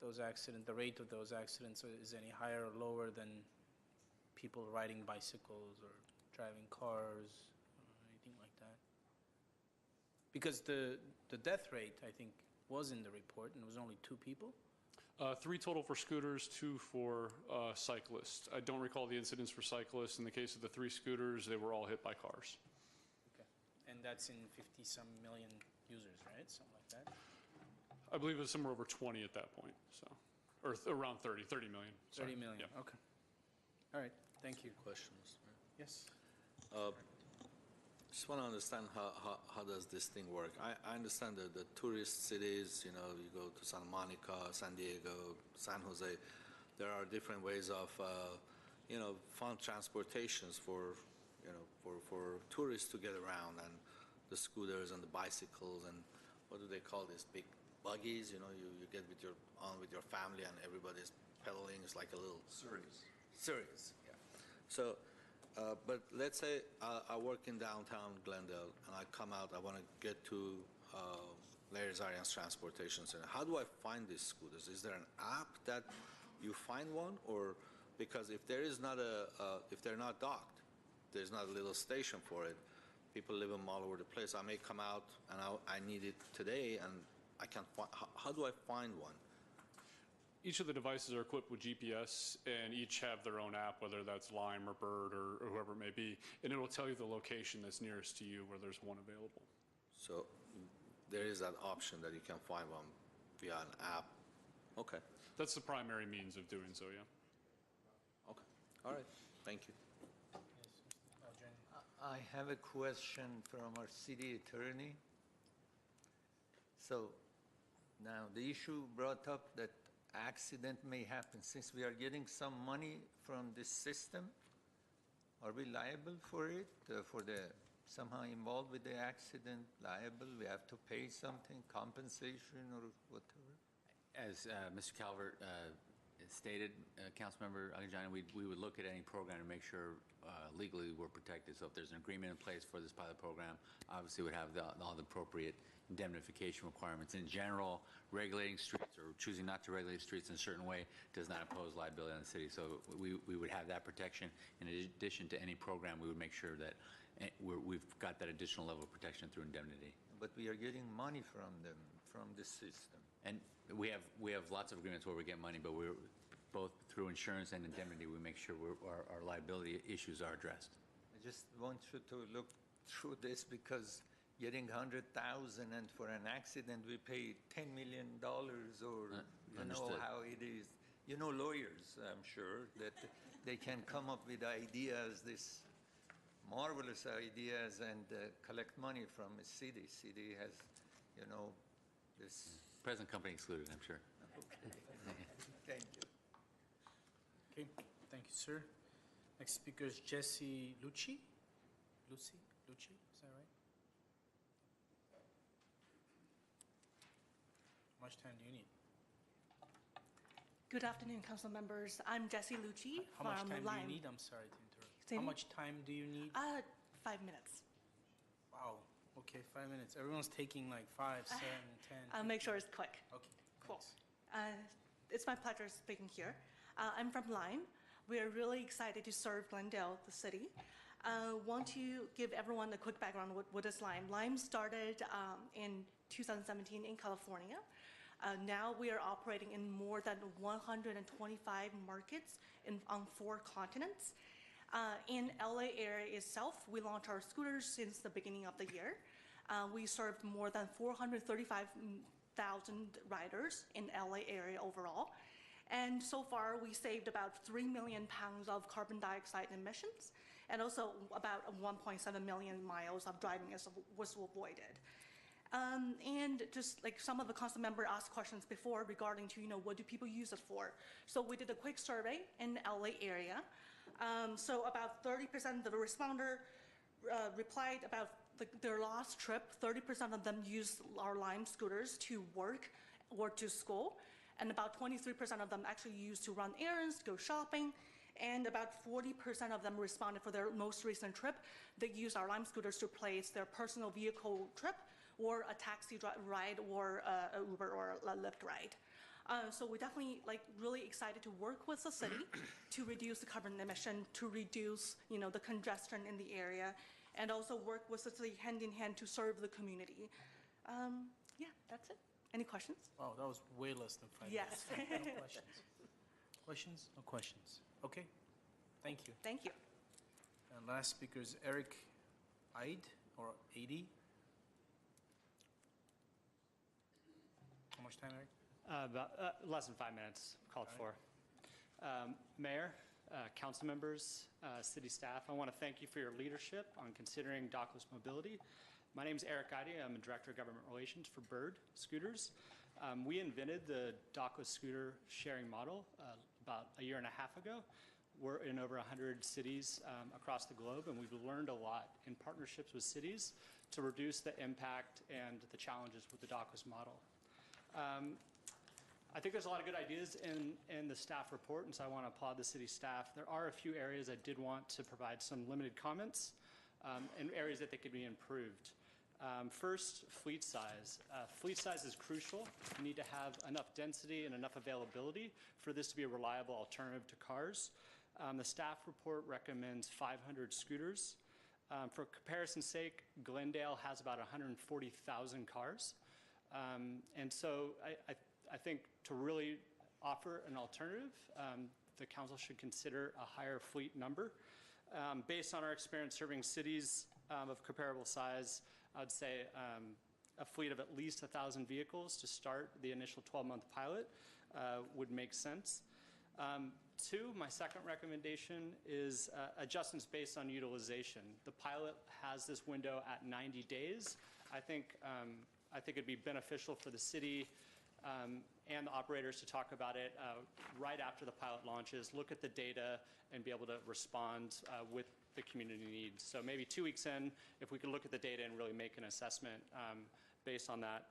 the rate of those accidents is any higher or lower than people riding bicycles or driving cars or anything like that. Because the death rate, I think, was in the report, and it was only 2 people. 3 total for scooters, 2 for cyclists. I don't recall the incidents for cyclists. In the case of the 3 scooters, they were all hit by cars. Okay, and that's in 50-some million users, right? Something like that? I believe it was somewhere over 20 at that point, so, or around 30 million. Sorry. 30 million, Yeah. okay. All right, thank you. Questions? Yes? Just want to understand how does this thing work. I understand that the tourist cities, you go to Santa Monica, San Diego, San Jose, there are different ways of, fun transportations for tourists to get around, and the scooters and the bicycles and what do they call this, big buggies, you get with your family and everybody's pedaling. It's like a little series, yeah. So, but let's say I work in downtown Glendale and I come out, I want to get to Larry Zarian's transportation center. How do I find these scooters? Is there an app that you find one? Or because if there is not if they're not docked, there's not a little station for it, people live them all over the place. I may come out and I need it today and I can't find, how do I find one? Each of the devices are equipped with GPS, and each have their own app, whether that's Lime or Bird or whoever it may be, and it will tell you the location that's nearest to you where there's one available. So there is that option that you can find one via an app. Okay. That's the primary means of doing so, yeah. Okay. All right. Thank you. I have a question from our city attorney. So now the issue brought up that accident may happen. Since we are getting some money from this system, are we liable for it? For the somehow involved with the accident, liable? We have to pay something, compensation or whatever? As Mr. Calvert stated, Councilmember Agajanian, we would look at any program to make sure legally we're protected. So if there's an agreement in place for this pilot program, obviously it would have all the appropriate indemnification requirements. In general, regulating streets or choosing not to regulate streets in a certain way does not impose liability on the city. So we would have that protection. In addition to any program, we would make sure that we've got that additional level of protection through indemnity. But we are getting money from them, from this system. And we have lots of agreements where we get money, but we're both through insurance and indemnity, we make sure our liability issues are addressed. I just want you to look through this because getting 100,000 and for an accident we pay $10 million or you know how it is. You know lawyers, I'm sure, that they can come up with ideas, this marvelous ideas and collect money from a city. City has, this. Present company excluded, I'm sure. Okay. Thank you. Okay, thank you, sir. Next speaker is Jesse Lucci. Lucci, is that right? How much time do you need? Good afternoon, council members. I'm Jessie Lucci How much from time Lime. do you need? I'm sorry to interrupt. Say How me? much time do you need? 5 minutes. Wow. Okay, 5 minutes. Everyone's taking like 5, 7, 10. I'll make sure it's quick. Okay. Cool. thanks. It's my pleasure speaking here. I'm from Lime. We are really excited to serve Glendale, the city. Want to give everyone a quick background on what is Lime. Lime started in 2017 in California. Now we are operating in more than 125 markets on 4 continents. In LA area itself, we launched our scooters since the beginning of the year. We served more than 435,000 riders in LA area overall. And so far, we saved about 3 million pounds of carbon dioxide emissions, and also about 1.7 million miles of driving was avoided. And just like some of the council member asked questions before regarding to, what do people use it for? So we did a quick survey in LA area. So about 30% of the responder replied about their last trip. 30% of them used our Lime scooters to work or to school. And about 23% of them actually used to run errands, go shopping. And about 40% of them responded for their most recent trip. They used our Lime scooters to replace their personal vehicle trip or a taxi ride or a Uber or a Lyft ride. So we're definitely really excited to work with the city to reduce the carbon emission, to reduce the congestion in the area, and also work with the city hand in hand to serve the community. Yeah, that's it. Any questions? Wow, that was way less than 5 Yes. minutes. No questions. Questions? No questions. Okay. Thank you. Thank you. And last speaker is Eric Eid or Eidi. How much time, Eric? About less than 5 minutes called for. Mayor, council members, city staff. I want to thank you for your leadership on considering dockless mobility. My name is Eric Guide. I'm a Director of Government Relations for Bird Scooters. We invented the dockless scooter sharing model about a year and a half ago. We're in over 100 cities across the globe, and we've learned a lot in partnerships with cities to reduce the impact and the challenges with the dockless model. I think there's a lot of good ideas in the staff report, and so I want to applaud the city staff. There are a few areas I did want to provide some limited comments and areas that they could be improved. First, fleet size. Fleet size is crucial. You need to have enough density and enough availability for this to be a reliable alternative to cars. The staff report recommends 500 scooters. For comparison's sake, Glendale has about 140,000 cars. And so I think to really offer an alternative, the council should consider a higher fleet number. Based on our experience serving cities of comparable size, I'd say a fleet of at least 1,000 vehicles to start the initial 12-month pilot would make sense. Two, my second recommendation is adjustments based on utilization. The pilot has this window at 90 days. I think it'd be beneficial for the city and the operators to talk about it right after the pilot launches, look at the data, and be able to respond with the community needs. So maybe 2 weeks in, if we could look at the data and really make an assessment based on that,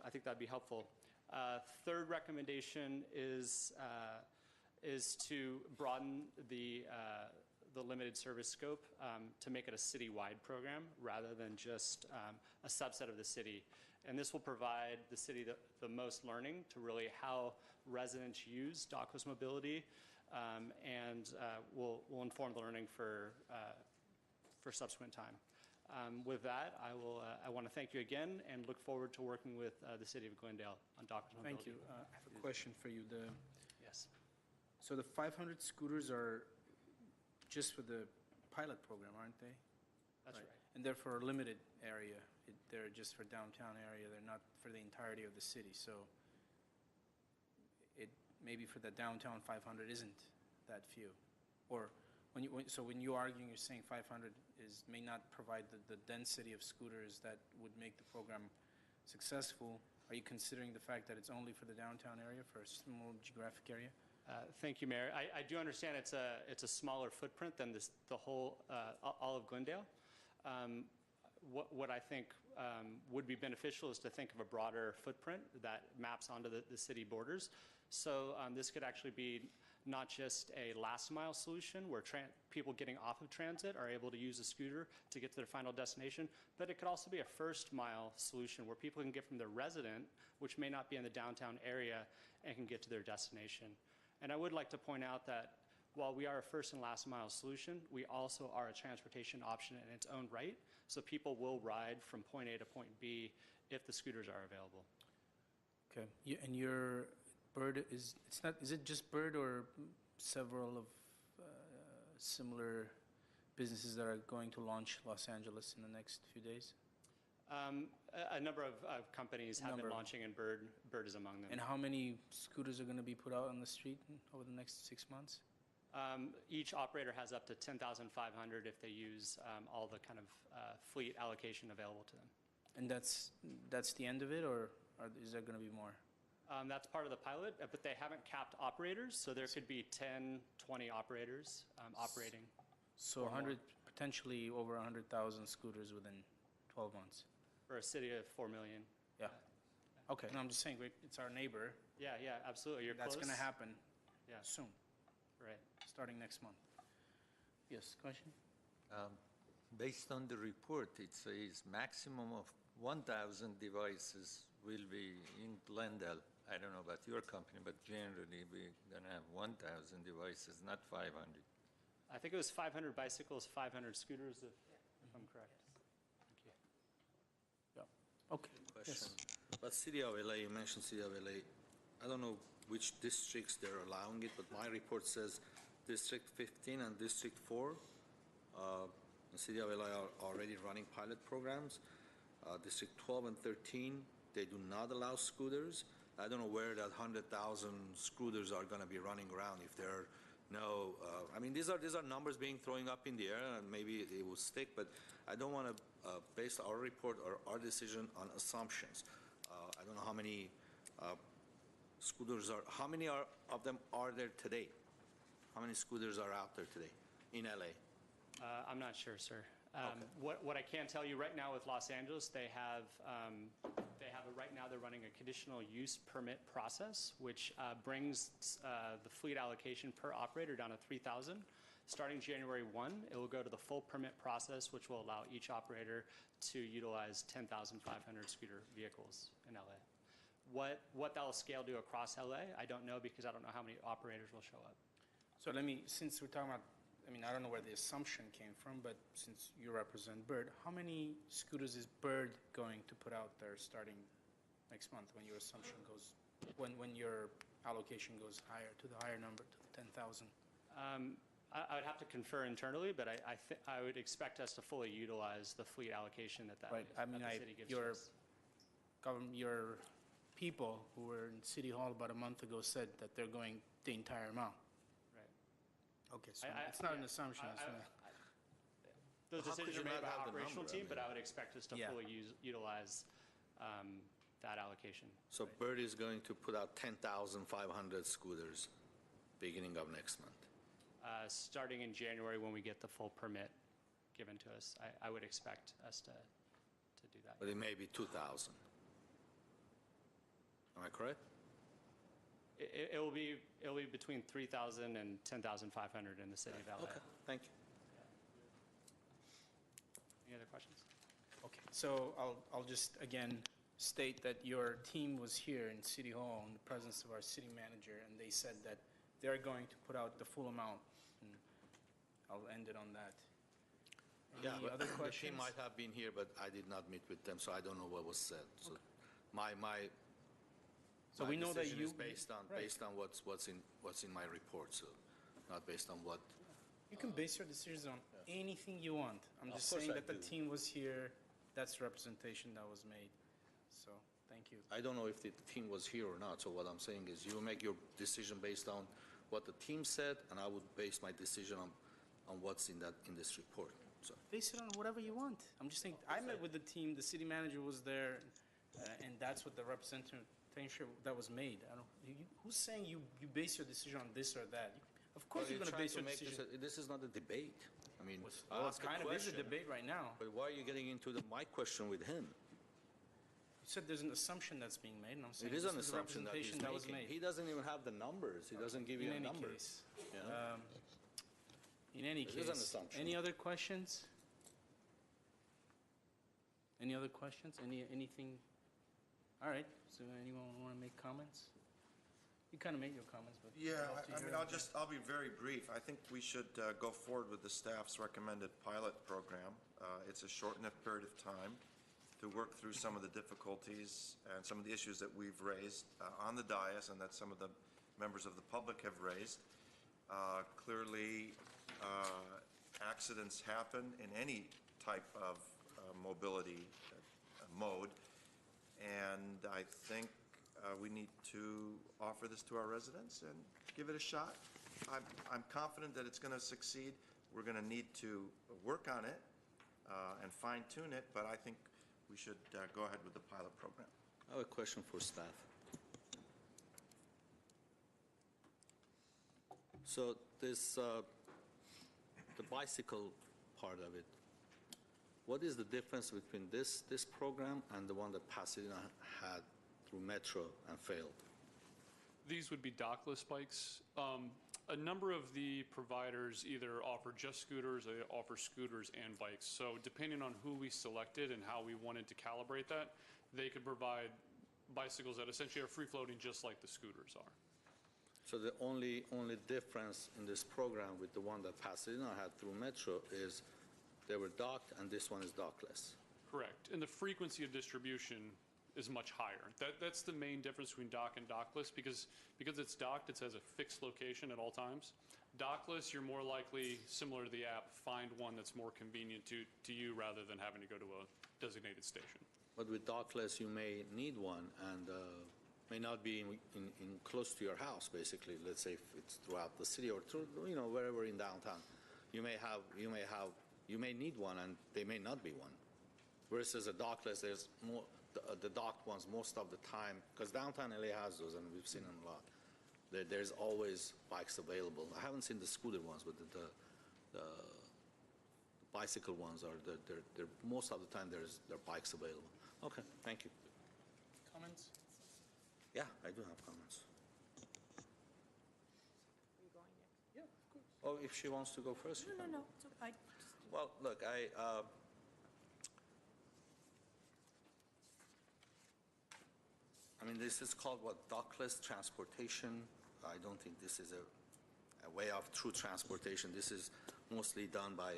I think that'd be helpful. Third recommendation is to broaden the limited service scope to make it a citywide program rather than just a subset of the city. And this will provide the city the most learning to really how residents use dockless mobility, and will inform the learning for subsequent time. With that, I want to thank you again and look forward to working with the city of Glendale on dockless mobility. Thank you. I have a question for you. Yes. So the 500 scooters are just for the pilot program, aren't they? That's right. And they're for a limited area. They're just for downtown area. They're not for the entirety of the city. So it maybe for the downtown 500 isn't that few. Or when you're arguing, you're saying 500 may not provide the density of scooters that would make the program successful. Are you considering the fact that it's only for the downtown area, for a small geographic area? Thank you, Mayor. I do understand it's a smaller footprint than the whole all of Glendale. What I think would be beneficial is to think of a broader footprint that maps onto the city borders. So this could actually be not just a last mile solution where people getting off of transit are able to use a scooter to get to their final destination, but it could also be a first mile solution where people can get from their resident, which may not be in the downtown area, and can get to their destination. And I would like to point out that while we are a first and last mile solution, we also are a transportation option in its own right. So people will ride from point A to point B if the scooters are available. Okay. And your Bird is it just Bird or several of similar businesses that are going to launch Los Angeles in the next few days? A number of companies have been launching, and Bird is among them. And how many scooters are going to be put out on the street over the next 6 months? Each operator has up to 10,500 if they use all the kind of fleet allocation available to them. And that's the end of it, or is there going to be more? That's part of the pilot, but they haven't capped operators, so there could be 10, 20 operators operating. So potentially over 100,000 scooters within 12 months. For a city of 4 million. Yeah. Okay, no, I'm just saying, it's our neighbor. Yeah, absolutely. You're That's close. going to happen Yeah. soon. Right. Starting next month. Yes, question? Based on the report, it says maximum of 1,000 devices will be in Glendale. I don't know about your company, but generally we're going to have 1,000 devices, not 500. I think it was 500 bicycles, 500 scooters, if I'm correct. Thank you. Yeah. Okay. Question. But City of LA, you mentioned City of LA. I don't know which districts they're allowing it, but my report says District 15 and District 4. The City of LA are already running pilot programs. District 12 and 13, they do not allow scooters. I don't know where that 100,000 scooters are going to be running around, if they're know, I mean, these are numbers being thrown up in the air, and maybe it will stick, but I don't want to base our report or our decision on assumptions. I don't know how many scooters how many of them are there today? How many scooters are out there today in LA? I'm not sure, sir. What I can tell you right now with Los Angeles, right now they're running a conditional use permit process, which brings the fleet allocation per operator down to 3,000. Starting January 1, it will go to the full permit process, which will allow each operator to utilize 10,500 scooter vehicles in LA. What that will scale to across LA, I don't know, because I don't know how many operators will show up. So since we're talking about, I mean, I don't know where the assumption came from, but since you represent Bird, how many scooters is Bird going to put out there starting next month when your assumption goes, when your allocation goes higher, to the higher number, to the 10,000? I would have to confer internally, but I would expect us to fully utilize the fleet allocation that Right. I mean, the city gives to us. Your people who were in City Hall about a month ago said that they're going the entire amount. Right. Okay, so it's not an assumption. Those How could decisions you are made not by have the operational number? team, but I would expect us to fully utilize that allocation. So Bird is going to put out 10,500 scooters beginning of next month. Starting in January, when we get the full permit given to us, I would expect us to do that. But it may be 2,000. Am I correct? It will be between 3,000 and 10,500 in the city of LA. Okay, thank you. Any other questions? Okay, so I'll just again state that your team was here in City Hall in the presence of our city manager, and they said that they're going to put out the full amount. And I'll end it on that. Any other The questions? team might have been here, but I did not meet with them, so I don't know what was said. So my So we know that decision you is based on what's in my report, so not based on what. You can base your decisions on anything you want. I'm Of just course saying I that the do. team was here. That's the representation that was made. So thank you. I don't know if the team was here or not, so what I'm saying is you make your decision based on what the team said, and I would base my decision on what's in this report. So Base it on whatever you want. I'm just saying, I met with the team, the city manager was there, and that's what the representation that was made. Who's saying you base your decision on this or that? Of course you're going to base your decision. This is not a debate. I mean, Well, it's kind of is a debate right now. But why are you getting into my question with him? You said there's an assumption that's being made, and I'm saying It is this an is the assumption that he's representation that was making. made. He doesn't even have the numbers. He doesn't give you a In any number. case. Yeah. In any It case. is an assumption. Any other questions? Any other questions? Anything? All right, so anyone want to make comments? You kind of made your comments, but. Yeah, I'd love to I hear mean, them. I'll be very brief. I think we should go forward with the staff's recommended pilot program. It's a short enough period of time to work through some of the difficulties and some of the issues that we've raised on the dais and that some of the members of the public have raised. Clearly, accidents happen in any type of mobility mode, and I think we need to offer this to our residents and give it a shot. I'm confident that it's going to succeed. We're going to need to work on it and fine-tune it, but I think we should go ahead with the pilot program. I have a question for staff. So this, the bicycle part of it, what is the difference between this program and the one that Pasadena had through Metro and failed? These would be dockless bikes. A number of the providers either offer just scooters or they offer scooters and bikes. So depending on who we selected and how we wanted to calibrate that, they could provide bicycles that essentially are free-floating just like the scooters are. So the only difference in this program with the one that Pasadena had through Metro is they were docked and this one is dockless. Correct. And the frequency of distribution is much higher. That's the main difference between dock and dockless because it's docked, it has a fixed location at all times. Dockless, you're more likely, similar to the app, find one that's more convenient to you rather than having to go to a designated station. But with dockless, you may need one, and may not be in close to your house, basically. Let's say if it's throughout the city or through, wherever in downtown. You may need one, and they may not be one. Versus a dockless, there's more, the docked ones most of the time, because downtown LA has those, and we've seen them a lot. There's always bikes available. I haven't seen the scooter ones, but the bicycle ones are, they're most of the time there are bikes available. Okay, thank you. Comments? Yeah, I do have comments. Are you going next? Yeah, of course. Oh, if she wants to go first. she can. No. Well, look, I mean, this is called what, dockless transportation. I don't think this is a way of true transportation. This is mostly done by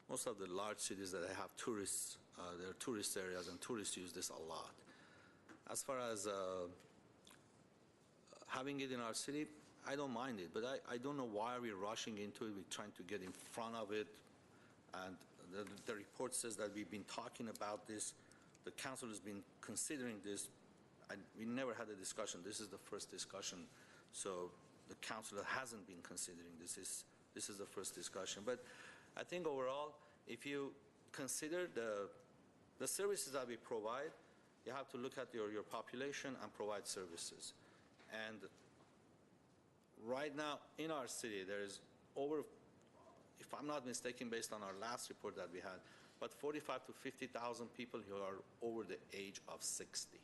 most of the large cities that have tourists. There are tourist areas, and tourists use this a lot. As far as having it in our city, I don't mind it, but I don't know why we're rushing into it. We're trying to get in front of it, and the report says that we've been talking about this. The council has been considering this. We never had a discussion. This is the first discussion. So the council hasn't been considering this. This is the first discussion. But I think overall, if you consider the services that we provide, you have to look at your population and provide services. And right now in our city, there is over, if I'm not mistaken, based on our last report that we had, but 45 to 50,000 people who are over the age of 60.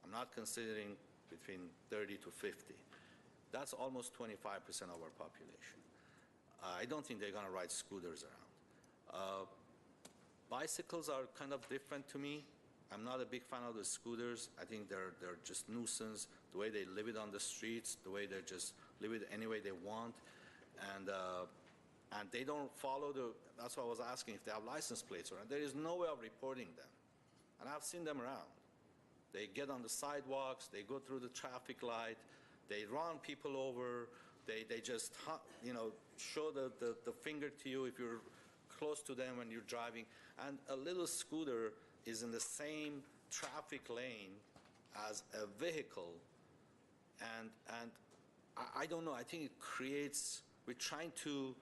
I'm not considering between 30 to 50. That's almost 25% of our population. I don't think they're going to ride scooters around. Bicycles are kind of different to me. I'm not a big fan of the scooters. I think they're just nuisance, the way they live it on the streets, the way they just live it any way they want. And they don't follow that's why I was asking if they have license plates around. There is no way of reporting them. And I've seen them around. They get on the sidewalks, they go through the traffic light, they run people over, they just, show the finger to you if you're close to them when you're driving. And a little scooter is in the same traffic lane as a vehicle. And I don't know, I think it creates, we're trying to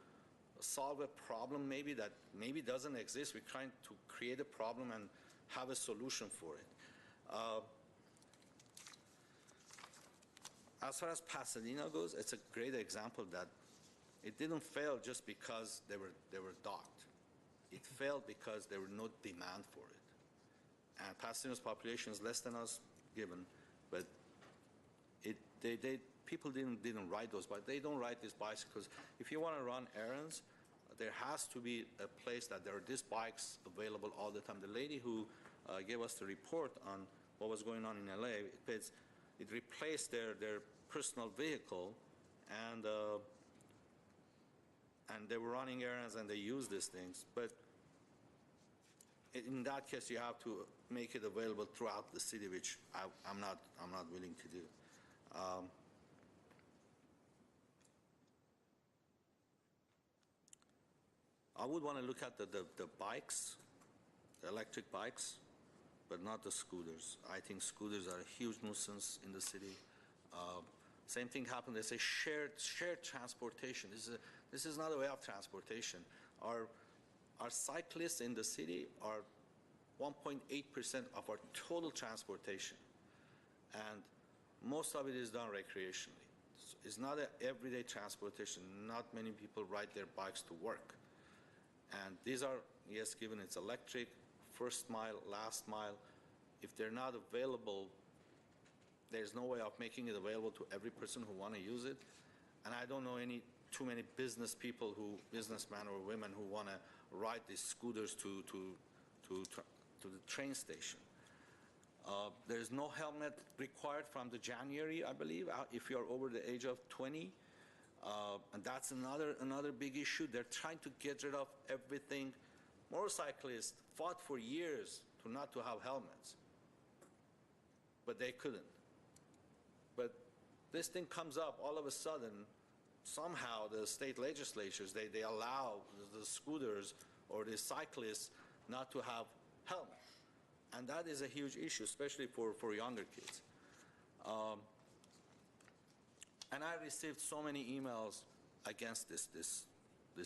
solve a problem maybe that maybe doesn't exist. We're trying to create a problem and have a solution for it. As far as Pasadena goes, it's a great example that it didn't fail just because they were docked. It failed because there were no demand for it. And Pasadena's population is less than us given, but people didn't ride those bikes. They don't ride these bicycles. If you want to run errands, there has to be a place that there are these bikes available all the time. The lady who gave us the report on what was going on in LA, it replaced their personal vehicle, and they were running errands and they used these things. But in that case, you have to make it available throughout the city, which I'm not willing to do. I would want to look at the bikes, the electric bikes, but not the scooters. I think scooters are a huge nuisance in the city. Same thing happened. They say shared transportation. This is not a way of transportation. Our cyclists in the city are 1.8% of our total transportation, and most of it is done recreationally. It's not an everyday transportation. Not many people ride their bikes to work. And these are, yes, given it's electric, first mile, last mile. If they're not available, there's no way of making it available to every person who want to use it. And I don't know too many businessmen or women who want to ride these scooters to the train station. There's no helmet required from the January, I believe, if you're over the age of 20. And that's another big issue. They're trying to get rid of everything. Motorcyclists fought for years not to have helmets, but they couldn't. But this thing comes up all of a sudden. Somehow the state legislatures, they allow the scooters or the cyclists not to have helmets. And that is a huge issue, especially for younger kids. And I received so many emails against this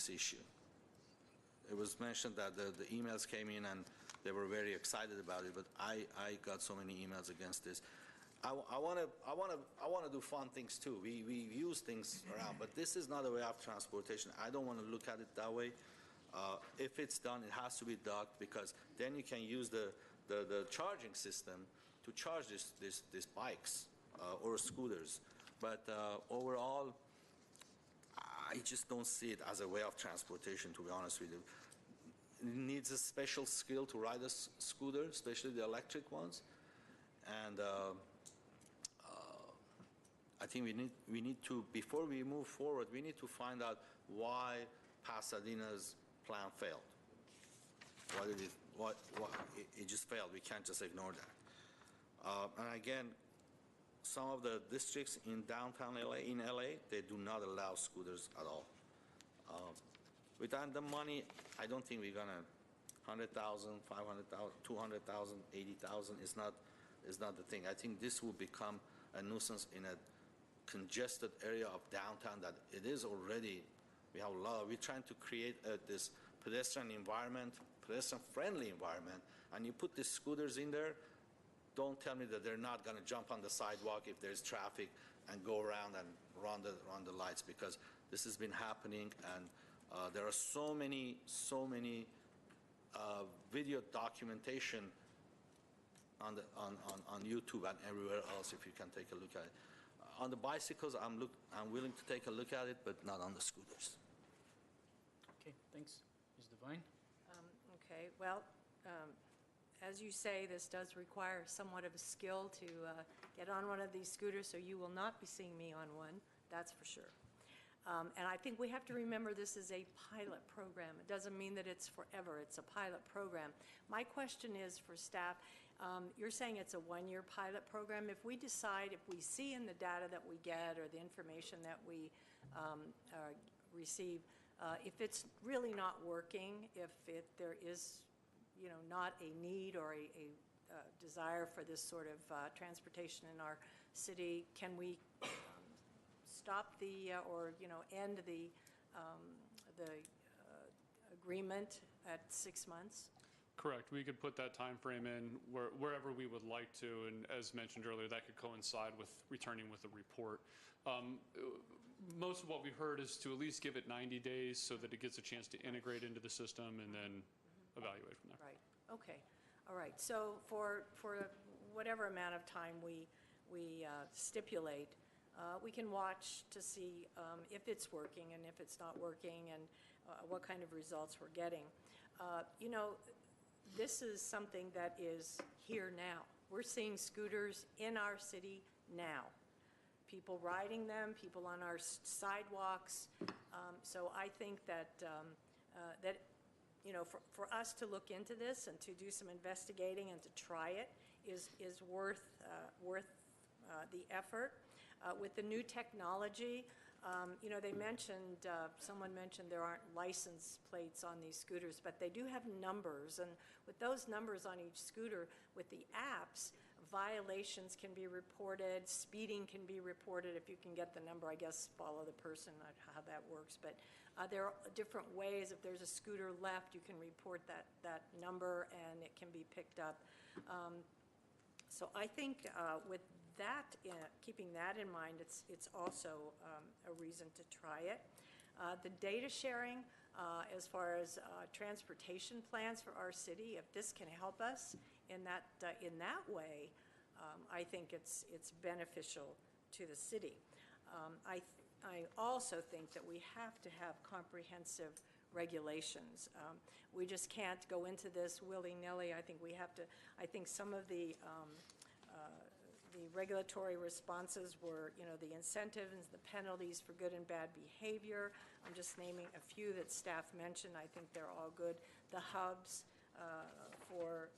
issue. It was mentioned that the emails came in and they were very excited about it, but I got so many emails against this. I want to do fun things too. We use things around, but this is not a way of transportation. I don't want to look at it that way. If it's done, it has to be docked, because then you can use the charging system to charge these bikes or scooters. But overall, I just don't see it as a way of transportation, to be honest with you. It needs a special skill to ride a scooter, especially the electric ones. And I think we need to, before we move forward, we need to find out why Pasadena's plan failed. It just failed. We can't just ignore that. And again, some of the districts in downtown LA, they do not allow scooters at all. Without the money, I don't think we're gonna 100,000, 500,000, 200,000, 80,000 is not the thing. I think this will become a nuisance in a congested area of downtown that it is already. We have a lot. We're trying to create this pedestrian environment, pedestrian-friendly environment, and you put these scooters in there. Don't tell me that they're not going to jump on the sidewalk if there's traffic and go around and run the lights, because this has been happening, and there are so many video documentation on YouTube and everywhere else. If you can take a look at it. On the bicycles, I'm willing to take a look at it, but not on the scooters. Okay, thanks. Ms. Devine? Okay, well, as you say, this does require somewhat of a skill to get on one of these scooters, so you will not be seeing me on one, that's for sure. And I think we have to remember this is a pilot program. It doesn't mean that it's forever. It's a pilot program. My question is for staff, you're saying it's a one-year pilot program. If we decide, if we see in the data that we get or the information that we receive, if it's really not working, if there is not a need or a desire for this sort of transportation in our city, can we stop or end the agreement at 6 months? Correct. We could put that time frame in wherever we would like to, and as mentioned earlier, that could coincide with returning with a report. Most of what we've heard is to at least give it 90 days so that it gets a chance to integrate into the system and then evaluate from there. Right. Okay. All right. So for whatever amount of time we stipulate, we can watch to see if it's working and if it's not working, and what kind of results we're getting. This is something that is here now. We're seeing scooters in our city now. People riding them, people on our sidewalks. So I think that for us to look into this and to do some investigating and to try it is worth the effort. With the new technology, they mentioned, someone mentioned there aren't license plates on these scooters, but they do have numbers, and with those numbers on each scooter, with the apps, violations can be reported, speeding can be reported if you can get the number, I guess, follow the person, how that works, but there are different ways. If there's a scooter left, you can report that number and it can be picked up. So I think with that, keeping that in mind, it's also a reason to try it. The data sharing, as far as transportation plans for our city, if this can help us in that way, I think it's beneficial to the city. I also think that we have to have comprehensive regulations. We just can't go into this willy-nilly. I think some of the regulatory responses were, the incentives, the penalties for good and bad behavior. I'm just naming a few that staff mentioned. I think they're all good. The hubs for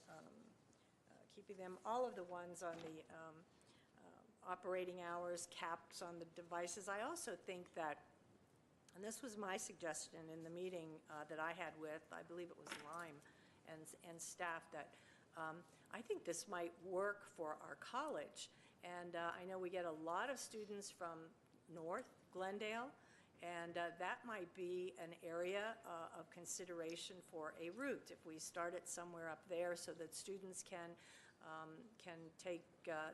keeping them, all of the ones on the operating hours, caps on the devices. I also think that, and this was my suggestion in the meeting that I had with, I believe it was Lime and staff, that I think this might work for our college. And I know we get a lot of students from North Glendale, and that might be an area of consideration for a route. If we start it somewhere up there so that students can take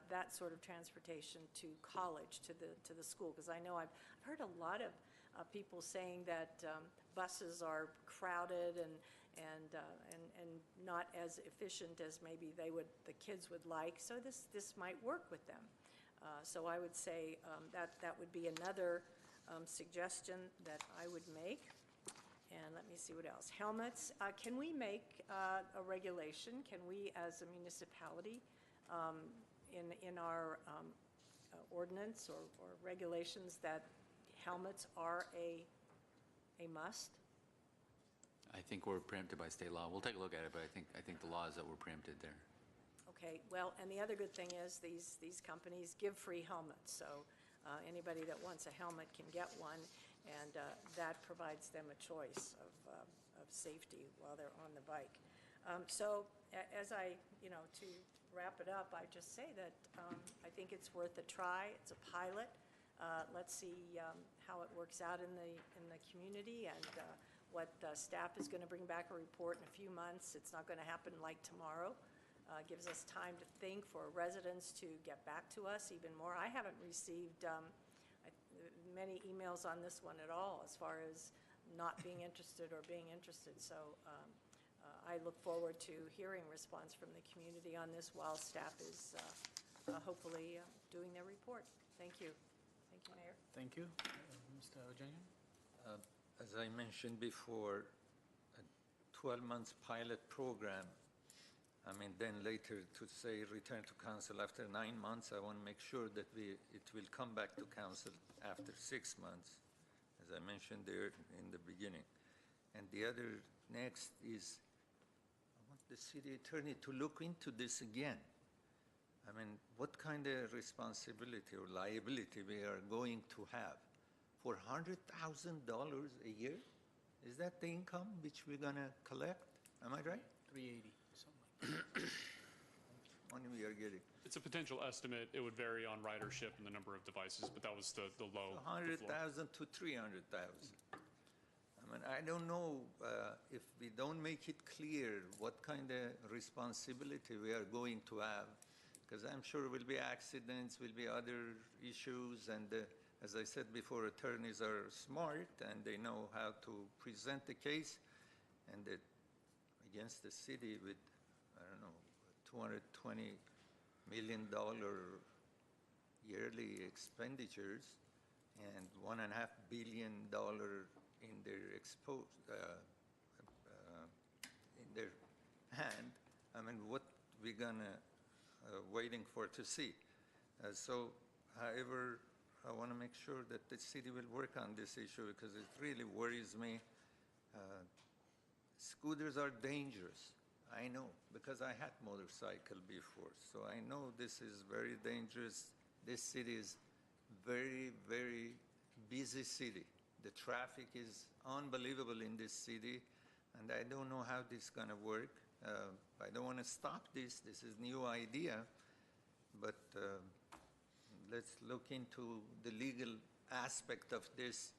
that sort of transportation to college, to the school. Because I know I've heard a lot of people saying that buses are crowded and not as efficient as maybe the kids would like. So this might work with them. So I would say that would be another suggestion that I would make. And let me see what else. Helmets. Can we make a regulation? Can we, as a municipality, in our ordinance or regulations, that helmets are a must? I think we're preempted by state law. We'll take a look at it, but I think the law is that we're preempted there. Okay, well, and the other good thing is these companies give free helmets, so anybody that wants a helmet can get one, and that provides them a choice of safety while they're on the bike. So as to wrap it up, I just say that I think it's worth a try. It's a pilot. Let's see how it works out in the community, and what staff is going to bring back a report in a few months. It's not going to happen like tomorrow. Gives us time to think, for residents to get back to us even more. I haven't received many emails on this one at all, as far as not being interested or being interested. So I look forward to hearing response from the community on this while staff is hopefully doing their report. Thank you. Thank you, Mayor. Thank you. Mr. Ojanian? As I mentioned before, a 12 months pilot program. I mean, then later to say return to council after 9 months, I want to make sure that it will come back to council after 6 months, as I mentioned there in the beginning. And the other next is, I want the city attorney to look into this again. I mean, what kind of responsibility or liability we are going to have for $100,000 a year? Is that the income which we're going to collect? Am I right? 380, something like that. Money we are getting. It's a potential estimate. It would vary on ridership and the number of devices, but that was the low. 100,000 to 300,000. I mean, I don't know if we don't make it clear what kind of responsibility we are going to have, because I'm sure will be accidents, will be other issues, and as I said before, attorneys are smart and they know how to present the case, and that against the city with, I don't know, $220 million yearly expenditures and $1.5 billion in their in their hand. I mean, what we gonna waiting for to see? However, I want to make sure that the city will work on this issue, because it really worries me. Scooters are dangerous. I know, because I had motorcycle before, so I know this is very dangerous. This city is very, very busy city. The traffic is unbelievable in this city, and I don't know how this is going to work. I don't want to stop this. This is new idea, but let's look into the legal aspect of this,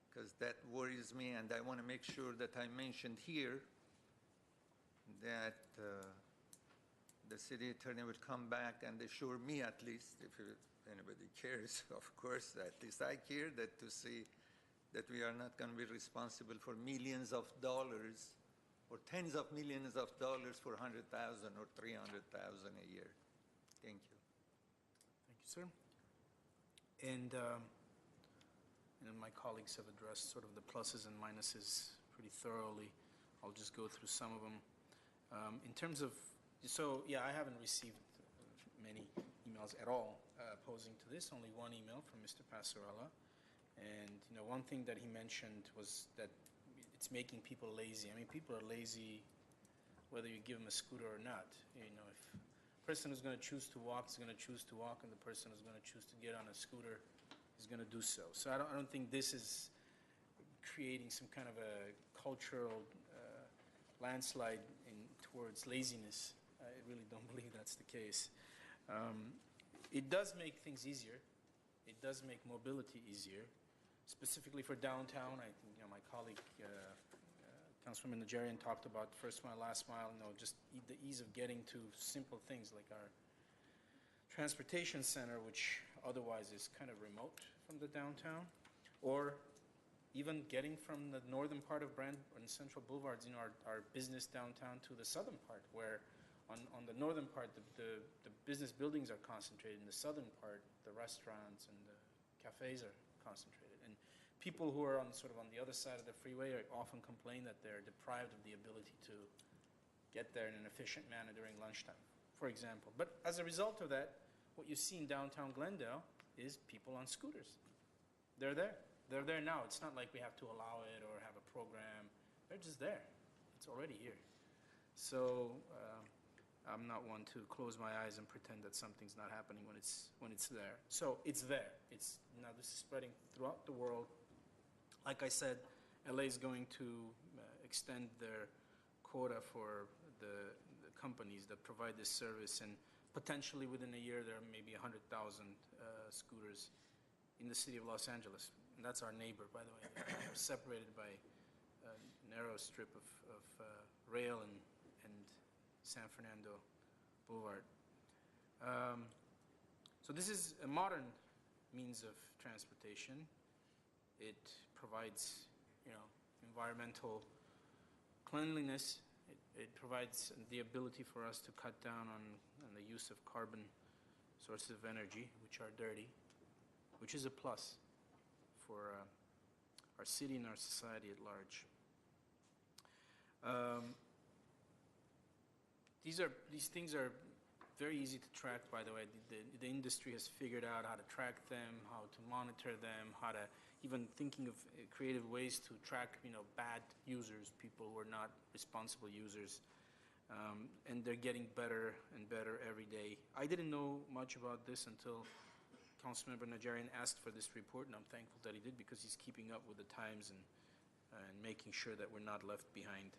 because that worries me, and I want to make sure that I mentioned here that the city attorney would come back and assure me, at least, if anybody cares, of course, at least I care, that to see that we are not going to be responsible for millions of dollars or tens of millions of dollars for 100,000 or 300,000 a year. Thank you. Thank you, sir. And my colleagues have addressed sort of the pluses and minuses pretty thoroughly. I'll just go through some of them. In terms of, so yeah, I haven't received many emails at all opposing to this, only one email from Mr. Passarella. And one thing that he mentioned was that it's making people lazy. I mean, people are lazy whether you give them a scooter or not. If a person is going to choose to walk is going to choose to walk, and the person who's going to choose to get on a scooter is going to do so. So I don't think this is creating some kind of a cultural landslide towards laziness I really don't believe that's the case. It does make things easier. It does make mobility easier, specifically for downtown. I think my colleague, Councilwoman Najarian, talked about first mile, last mile. Just the ease of getting to simple things like our transportation center, which otherwise is kind of remote from the downtown, or even getting from the northern part of Brand and Central Boulevards, our business downtown, to the southern part, where on the northern part, the business buildings are concentrated. In the southern part, the restaurants and the cafes are concentrated. And people who are on the other side of the freeway often complain that they're deprived of the ability to get there in an efficient manner during lunchtime, for example. But as a result of that, what you see in downtown Glendale is people on scooters. They're there. They're there now. It's not like we have to allow it or have a program. They're just there. It's already here. So I'm not one to close my eyes and pretend that something's not happening when it's there. So it's there. Now this is spreading throughout the world. Like I said, LA is going to extend their quota for the companies that provide this service, and potentially within a year there may be 100,000 scooters in the city of Los Angeles. And that's our neighbor, by the way. They're separated by a narrow strip of rail and San Fernando Boulevard. So this is a modern means of transportation. It provides, environmental cleanliness. It provides the ability for us to cut down on the use of carbon sources of energy, which are dirty, which is a plus for our city and our society at large. These things are very easy to track, by the way. The industry has figured out how to track them, how to monitor them, how to even thinking of creative ways to track, bad users, people who are not responsible users. And they're getting better and better every day. I didn't know much about this until Councilmember Najarian asked for this report, and I'm thankful that he did, because he's keeping up with the times and making sure that we're not left behind.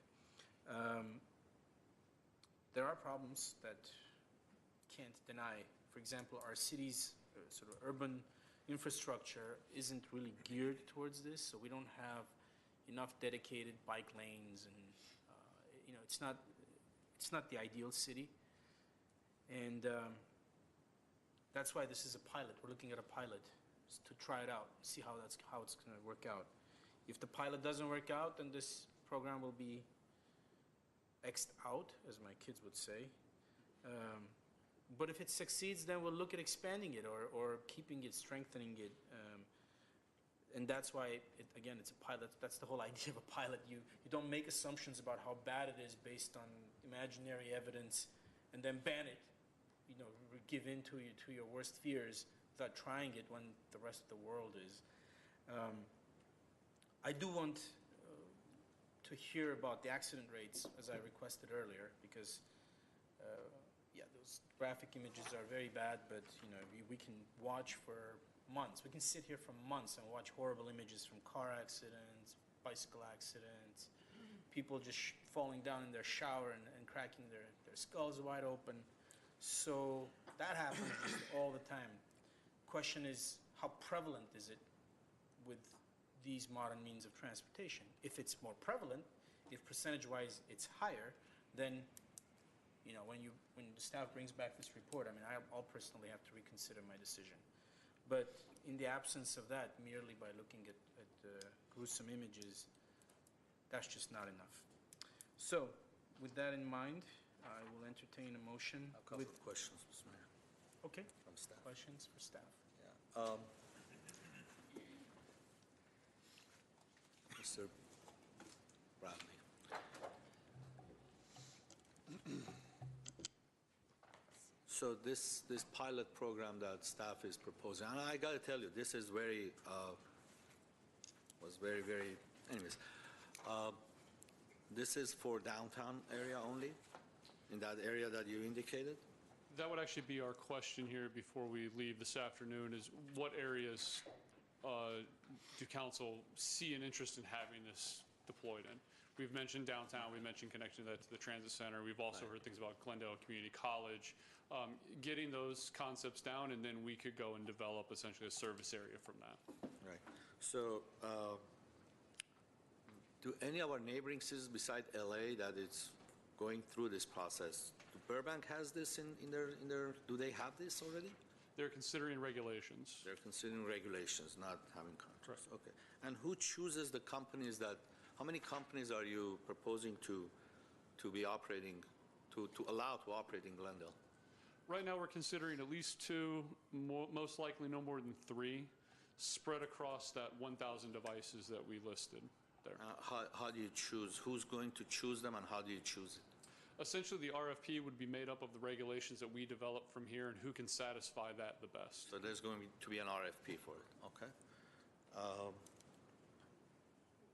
There are problems that can't deny. For example, our city's urban infrastructure isn't really geared towards this, so we don't have enough dedicated bike lanes, and it's not the ideal city. And that's why this is a pilot. We're looking at a pilot to try it out, see how it's going to work out. If the pilot doesn't work out, then this program will be X'd out, as my kids would say. But if it succeeds, then we'll look at expanding it or keeping it, strengthening it. And that's why, again, it's a pilot. That's the whole idea of a pilot. You don't make assumptions about how bad it is based on imaginary evidence and then ban it, give in to your worst fears without trying it when the rest of the world is. I do want to hear about the accident rates, as I requested earlier, because those graphic images are very bad, but we can watch for months. We can sit here for months and watch horrible images from car accidents, bicycle accidents, people just falling down in their shower and cracking their skulls wide open. So that happens just all the time. Question is, how prevalent is it with these modern means of transportation? If it's more prevalent, if percentage-wise it's higher, then when the staff brings back this report, I'll personally have to reconsider my decision. But in the absence of that, merely by looking at gruesome images, that's just not enough. So, with that in mind, I will entertain a motion. A couple of questions, Mr. Mayor. Okay. From staff. Questions for staff. Yeah. Mr. Bradley. So this pilot program that staff is proposing, and I got to tell you, this is very, anyways. This is for downtown area only, in that area that you indicated? That would actually be our question here before we leave this afternoon, is what areas do council see an interest in having this deployed in? We've mentioned downtown, we mentioned connecting that to the transit center. We've also heard things about Glendale Community College. Getting those concepts down, and then we could go and develop essentially a service area from that. Right. So, do any of our neighboring cities beside LA that it's going through this process? Do Burbank has this in their, do they have this already? They're considering regulations. They're considering regulations, not having contracts. Okay. And who chooses the companies that, how many companies are you proposing to be operating, to allow to operate in Glendale? Right now, we're considering at least 2, most likely no more than 3, spread across that 1,000 devices that we listed there. How do you choose? Who's going to choose them, and how do you choose it? Essentially, the RFP would be made up of the regulations that we develop from here and who can satisfy that the best. So there's going to be an RFP for it, okay?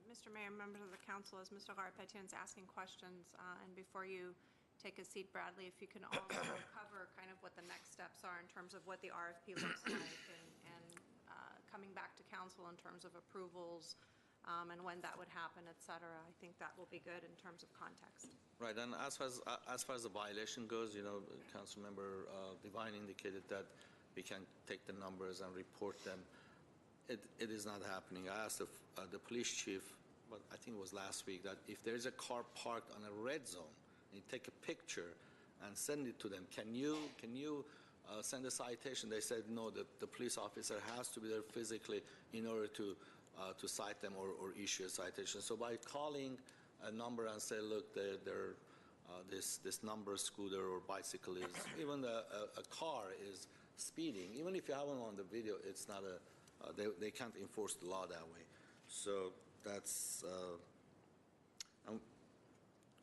Mr. Mayor, members of the council, as Mr. Garpetian's asking questions, and before you take a seat, Bradley, if you can also cover kind of what the next steps are in terms of what the RFP looks like and coming back to council in terms of approvals and when that would happen, et cetera. I think that will be good in terms of context. Right, and as far as the violation goes, Councilmember Devine indicated that we can take the numbers and report them. It is not happening. I asked the police chief, but I think it was last week, that if there's a car parked on a red zone, and you take a picture and send it to them, can you send a citation? They said no, the police officer has to be there physically in order to cite them or issue a citation. So by calling a number and say, look, this number scooter or bicycle is, even a car is speeding. Even if you have them on the video, it's not they can't enforce the law that way. So that's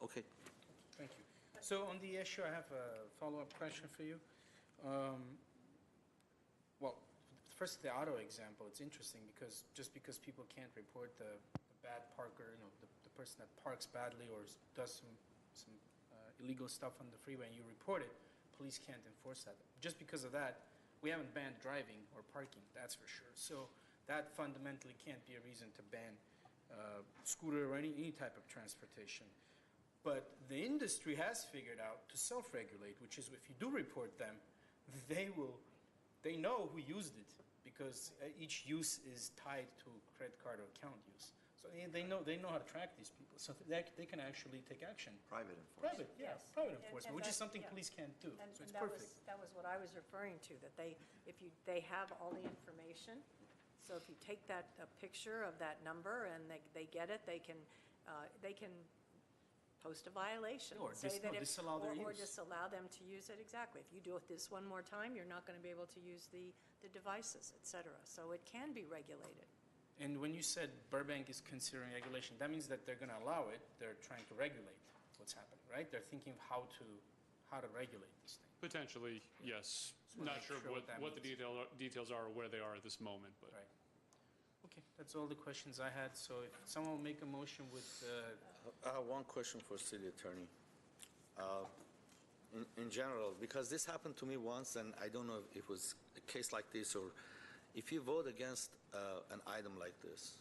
okay. Thank you. So on the issue, I have a follow-up question for you. Well, first, the auto example, it's interesting because just because people can't report the bad parker, the person that parks badly or does some illegal stuff on the freeway and you report it, police can't enforce that. Just because of that, we haven't banned driving or parking, that's for sure. So that fundamentally can't be a reason to ban scooter or any type of transportation. But the industry has figured out to self-regulate, which is if you do report them, they know who used it because each use is tied to credit card or account use. So they know how to track these people. So they can actually take action. Private enforcement. Private enforcement, which is something police can't do. And So it's that perfect. that was what I was referring to, that they have all the information. So if you take a picture of that number and they get it, they can post a violation. Or disallow their use. Or disallow them to use it, exactly. If you do it this one more time, you're not going to be able to use the devices, et cetera. So it can be regulated. And when you said Burbank is considering regulation, that means that they're going to allow it. They're trying to regulate what's happening, right? They're thinking of how to regulate this thing. Potentially, yes. Not sure what the details are or where they are at this moment, but. Right. Okay, that's all the questions I had. So if someone will make a motion with... I have one question for city attorney. In general, because this happened to me once, and I don't know if it was a case like this, or if you vote against an item like this,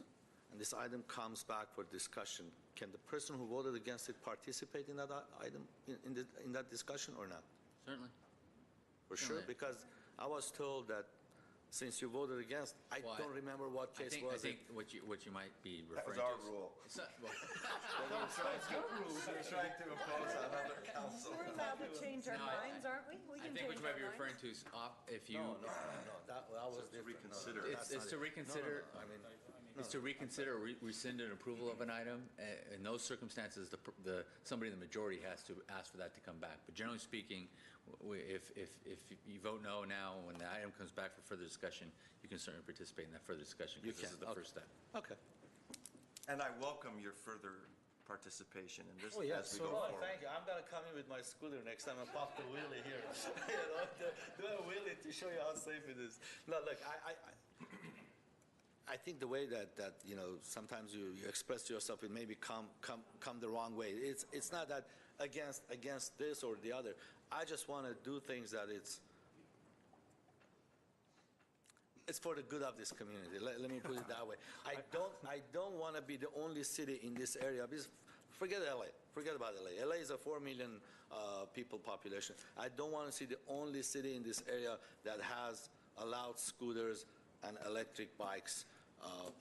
and this item comes back for discussion, can the person who voted against it participate in that item, in that discussion, or not? Certainly. For sure, because I was told that since you voted against, I don't remember what case was it. I think what you might be That referring was our to. rule. That's your rules. We're trying to oppose another council. We're allowed to change our No, minds, aren't we? We I can think what change you might our be minds. referring to is if you. No, that was different. reconsider. It's to reconsider. I mean, It's to reconsider or rescind an approval of an item. In those circumstances, somebody in the majority has to ask for that to come back. But generally speaking, if you vote no now, when the item comes back for further discussion, you can certainly participate in that further discussion because this is the first step. Okay. And I welcome your further participation in this Oh, yeah, as we so go forward. thank you. I'm going to come in with my scooter next time and pop the wheelie here. Do a wheelie to show you how safe it is. No, look, I think the way that sometimes you express yourself, it maybe come the wrong way. It's not that against this or the other. I just want to do things that it's for the good of this community. Let me put it that way. I don't want to be the only city in this area. Because forget LA. Forget about LA. LA is a 4 million people population. I don't want to see the only city in this area that has allowed scooters and electric bikes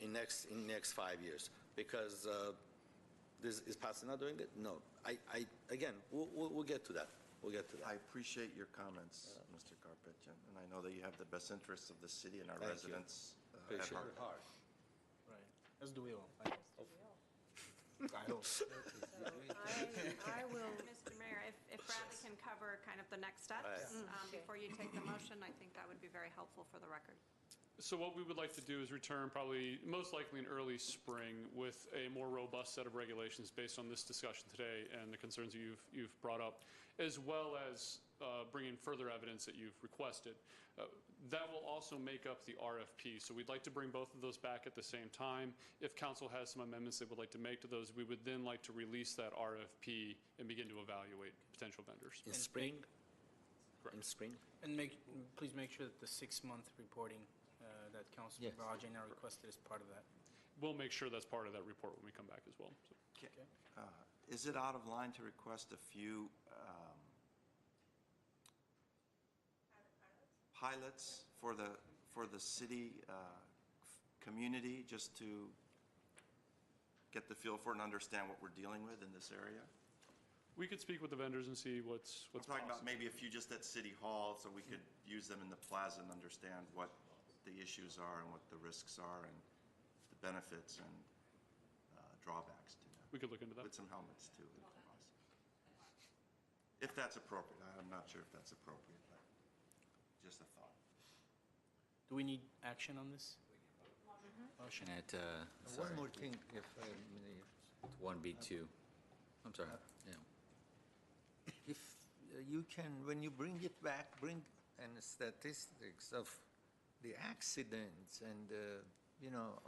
in next 5 years, because is Pasadena doing it? No. Again, we'll get to that. We'll get to that. I appreciate your comments, Mr. Karpetian, and I know that you have the best interests of the city and our Thank you. residents at Appreciate heart. it. Right, as do we all. I hope. I will, Mr. Mayor, if Bradley can cover kind of the next steps before you take the motion, I think that would be very helpful for the record. So what we would like to do is return probably, most likely in early spring, with a more robust set of regulations based on this discussion today and the concerns you've brought up, as well as bring in further evidence that you've requested. That will also make up the RFP. So we'd like to bring both of those back at the same time. If council has some amendments they would like to make to those, we would then like to release that RFP and begin to evaluate potential vendors. In spring? Correct. In spring? And please make sure that the 6-month reporting that Councilman Rajana requested is part of that. We'll make sure that's part of that report when we come back as well. So. Is it out of line to request a few pilots for the city community, just to get the feel for it and understand what we're dealing with in this area? We could speak with the vendors and see what's I'm talking about possible. maybe a few just at City Hall, so we could use them in the plaza and understand what the issues are and what the risks are and the benefits and drawbacks to that. We could look into that. With some helmets too, if possible. If that's appropriate. I'm not sure if that's appropriate, but just a thought. Do we need action on this? Motion at, One more thing, if I may. 1B2. I'm sorry. Yeah. If you can, when you bring it back, bring statistics of the accidents and,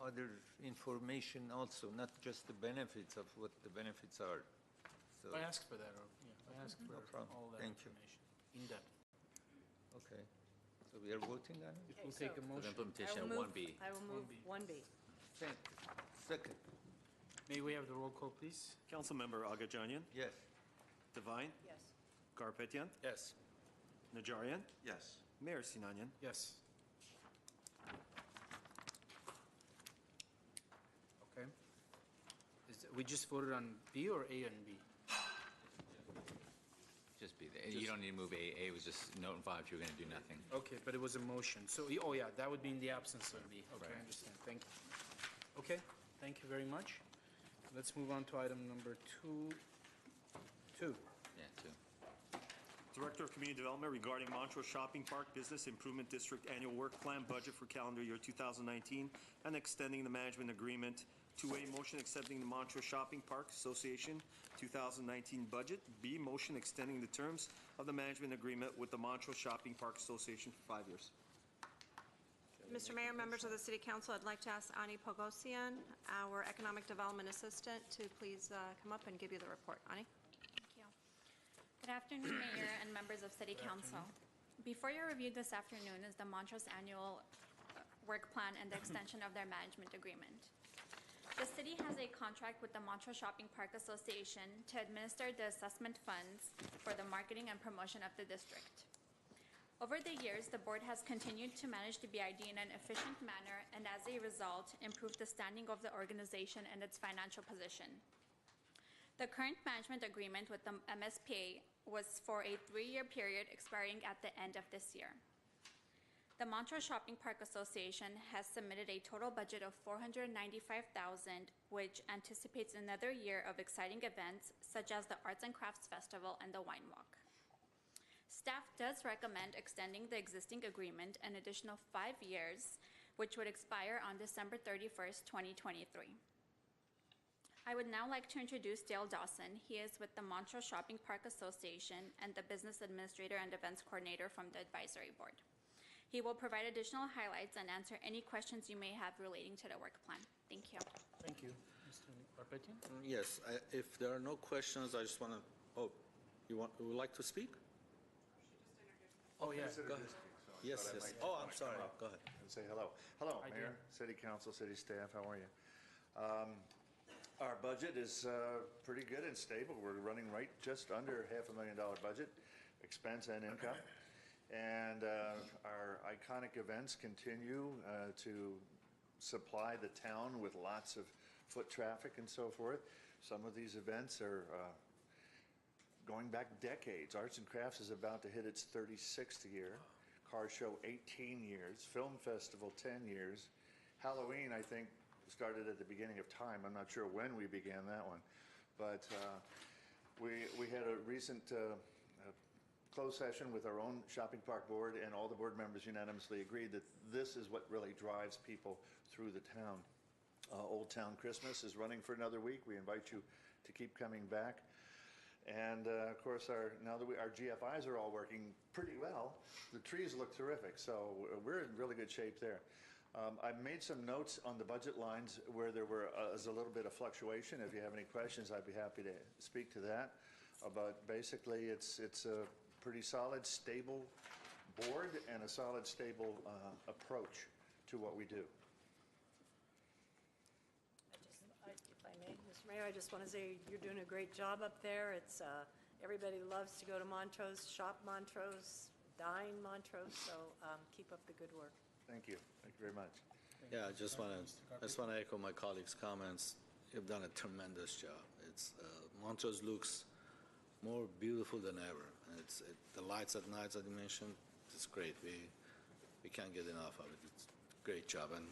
other information also, not just the benefits of what the benefits are. So, I asked for that, I asked for No problem. all that Thank you. information, in depth. okay. So we are voting on it? We'll take a For the motion. implementation of 1B. I will move 1B. Thank you. Second, May we have the roll call, please? Councilmember Agajanian, yes. Devine, Yes. Garpetian, Yes. Najarian, Yes. Mayor Sinanian. Yes. Okay. We just voted on B or A and B? Just be there. You don't need to move A. A was just note and file if you're going to do nothing. Okay, but it was a motion, so, oh yeah, that would be in the absence of B. Okay, I Right. understand, thank you. Okay, thank you very much. Let's move on to item number two. Yeah, 2. Director of Community Development regarding Montrose Shopping Park Business Improvement District Annual Work Plan Budget for calendar year 2019 and extending the management agreement. 2A, motion accepting the Montrose Shopping Park Association 2019 budget. B, motion extending the terms of the management agreement with the Montrose Shopping Park Association for 5 years. Mr. Mayor, members of the City Council, I'd like to ask Ani Pogosian, our Economic Development Assistant, to please come up and give you the report. Ani? Thank you. Good afternoon, Mayor and members of City Council. Before your review this afternoon is the Montrose Annual Work Plan and the extension of their management agreement. The city has a contract with the Montrose Shopping Park Association to administer the assessment funds for the marketing and promotion of the district. Over the years, the board has continued to manage the BID in an efficient manner and as a result, improved the standing of the organization and its financial position. The current management agreement with the MSPA was for a 3-year period expiring at the end of this year. The Montrose Shopping Park Association has submitted a total budget of $495,000, which anticipates another year of exciting events such as the Arts and Crafts Festival and the Wine Walk. Staff does recommend extending the existing agreement an additional 5 years, which would expire on December 31st, 2023. I would now like to introduce Dale Dawson. He is with the Montrose Shopping Park Association and the Business Administrator and Events Coordinator from the Advisory Board. He will provide additional highlights and answer any questions you may have relating to the work plan. Thank you. Thank you. Mr. Arpetian? Yes, if there are no questions, I just want to, you would like to speak? Oh, yeah. Go ahead. Yes, yes. Oh, I'm sorry. Go ahead. And say hello. Hello, Hi, Mayor, Dale. City Council, City Staff, how are you? Our budget is pretty good and stable. We're running right just under $500,000 budget, expense and income. And our iconic events continue to supply the town with lots of foot traffic and so forth. Some of these events are going back decades. Arts and Crafts is about to hit its 36th year. Car Show, 18 years. Film Festival, 10 years. Halloween, I think, started at the beginning of time. I'm not sure when we began that one. But we had a recent closed session with our own shopping park board, and all the board members unanimously agreed that this is what really drives people through the town. Old Town Christmas is running for another week. We invite you to keep coming back. And of course, now that our GFIs are all working pretty well, the trees look terrific. So we're in really good shape there. I've made some notes on the budget lines where there was a little bit of fluctuation. If you have any questions, I'd be happy to speak to that. But basically, it's a pretty solid, stable board and a solid, stable approach to what we do. If I may, Mr. Mayor, I just want to say you're doing a great job up there. It's, everybody loves to go to Montrose, shop Montrose, dine Montrose, so keep up the good work. Thank you. Thank you very much. Yeah, I just want to echo my colleagues' comments. You've done a tremendous job. It's Montrose looks more beautiful than ever. The lights at night, as you mentioned, it's great. We can't get enough of it. It's a great job, and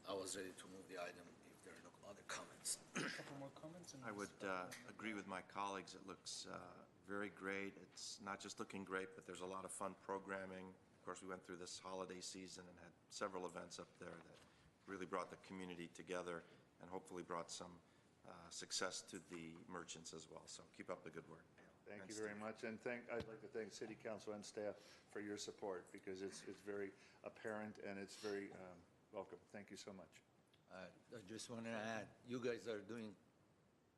I was ready to move the item if there are no other comments. A couple more comments? I would agree with my colleagues. It looks very great. It's not just looking great, but there's a lot of fun programming. Of course, we went through this holiday season and had several events up there that really brought the community together and hopefully brought some success to the merchants as well. So keep up the good work. Thank you very much, and I'd like to thank City Council and staff for your support, because it's very apparent and it's very welcome. Thank you so much. I just want to add, you guys are doing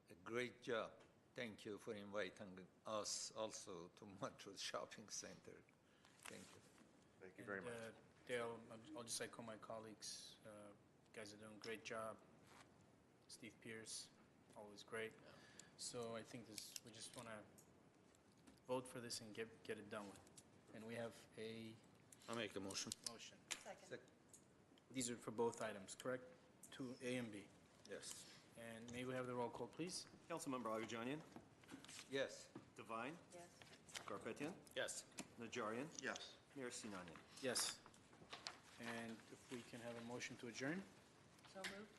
a great job. Thank you for inviting us also to Montrose Shopping Center. Thank you. Thank you very much. Dale, I'll just echo my colleagues. You guys are doing a great job. Steve Pierce, always great. So I think we just want to vote for this and get it done with. And we have I'll make the motion. motion. Second. These are for both items, correct? 2A and B. Yes. And may we have the roll call, please? Councilmember Agajanian, Yes. Devine, Yes. Garpetian, Yes. Najarian, Yes. Mayor Sinanian. Yes. And if we can have a motion to adjourn? So moved.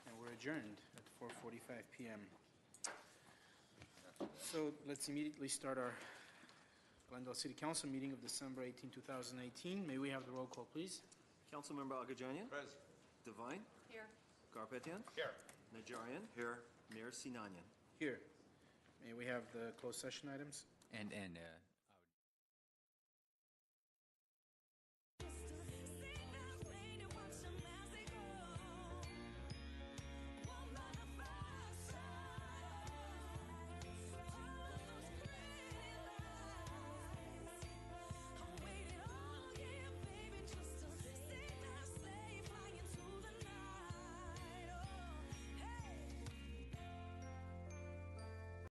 And we're adjourned at 4:45 PM. So let's immediately start our Glendale City Council meeting of December 18, 2018. May we have the roll call, please? Councilmember Agajanian, Present. Devine, Here. Garpetian, Here. Najarian, Here. Mayor Sinanian. Here. May we have the closed session items? And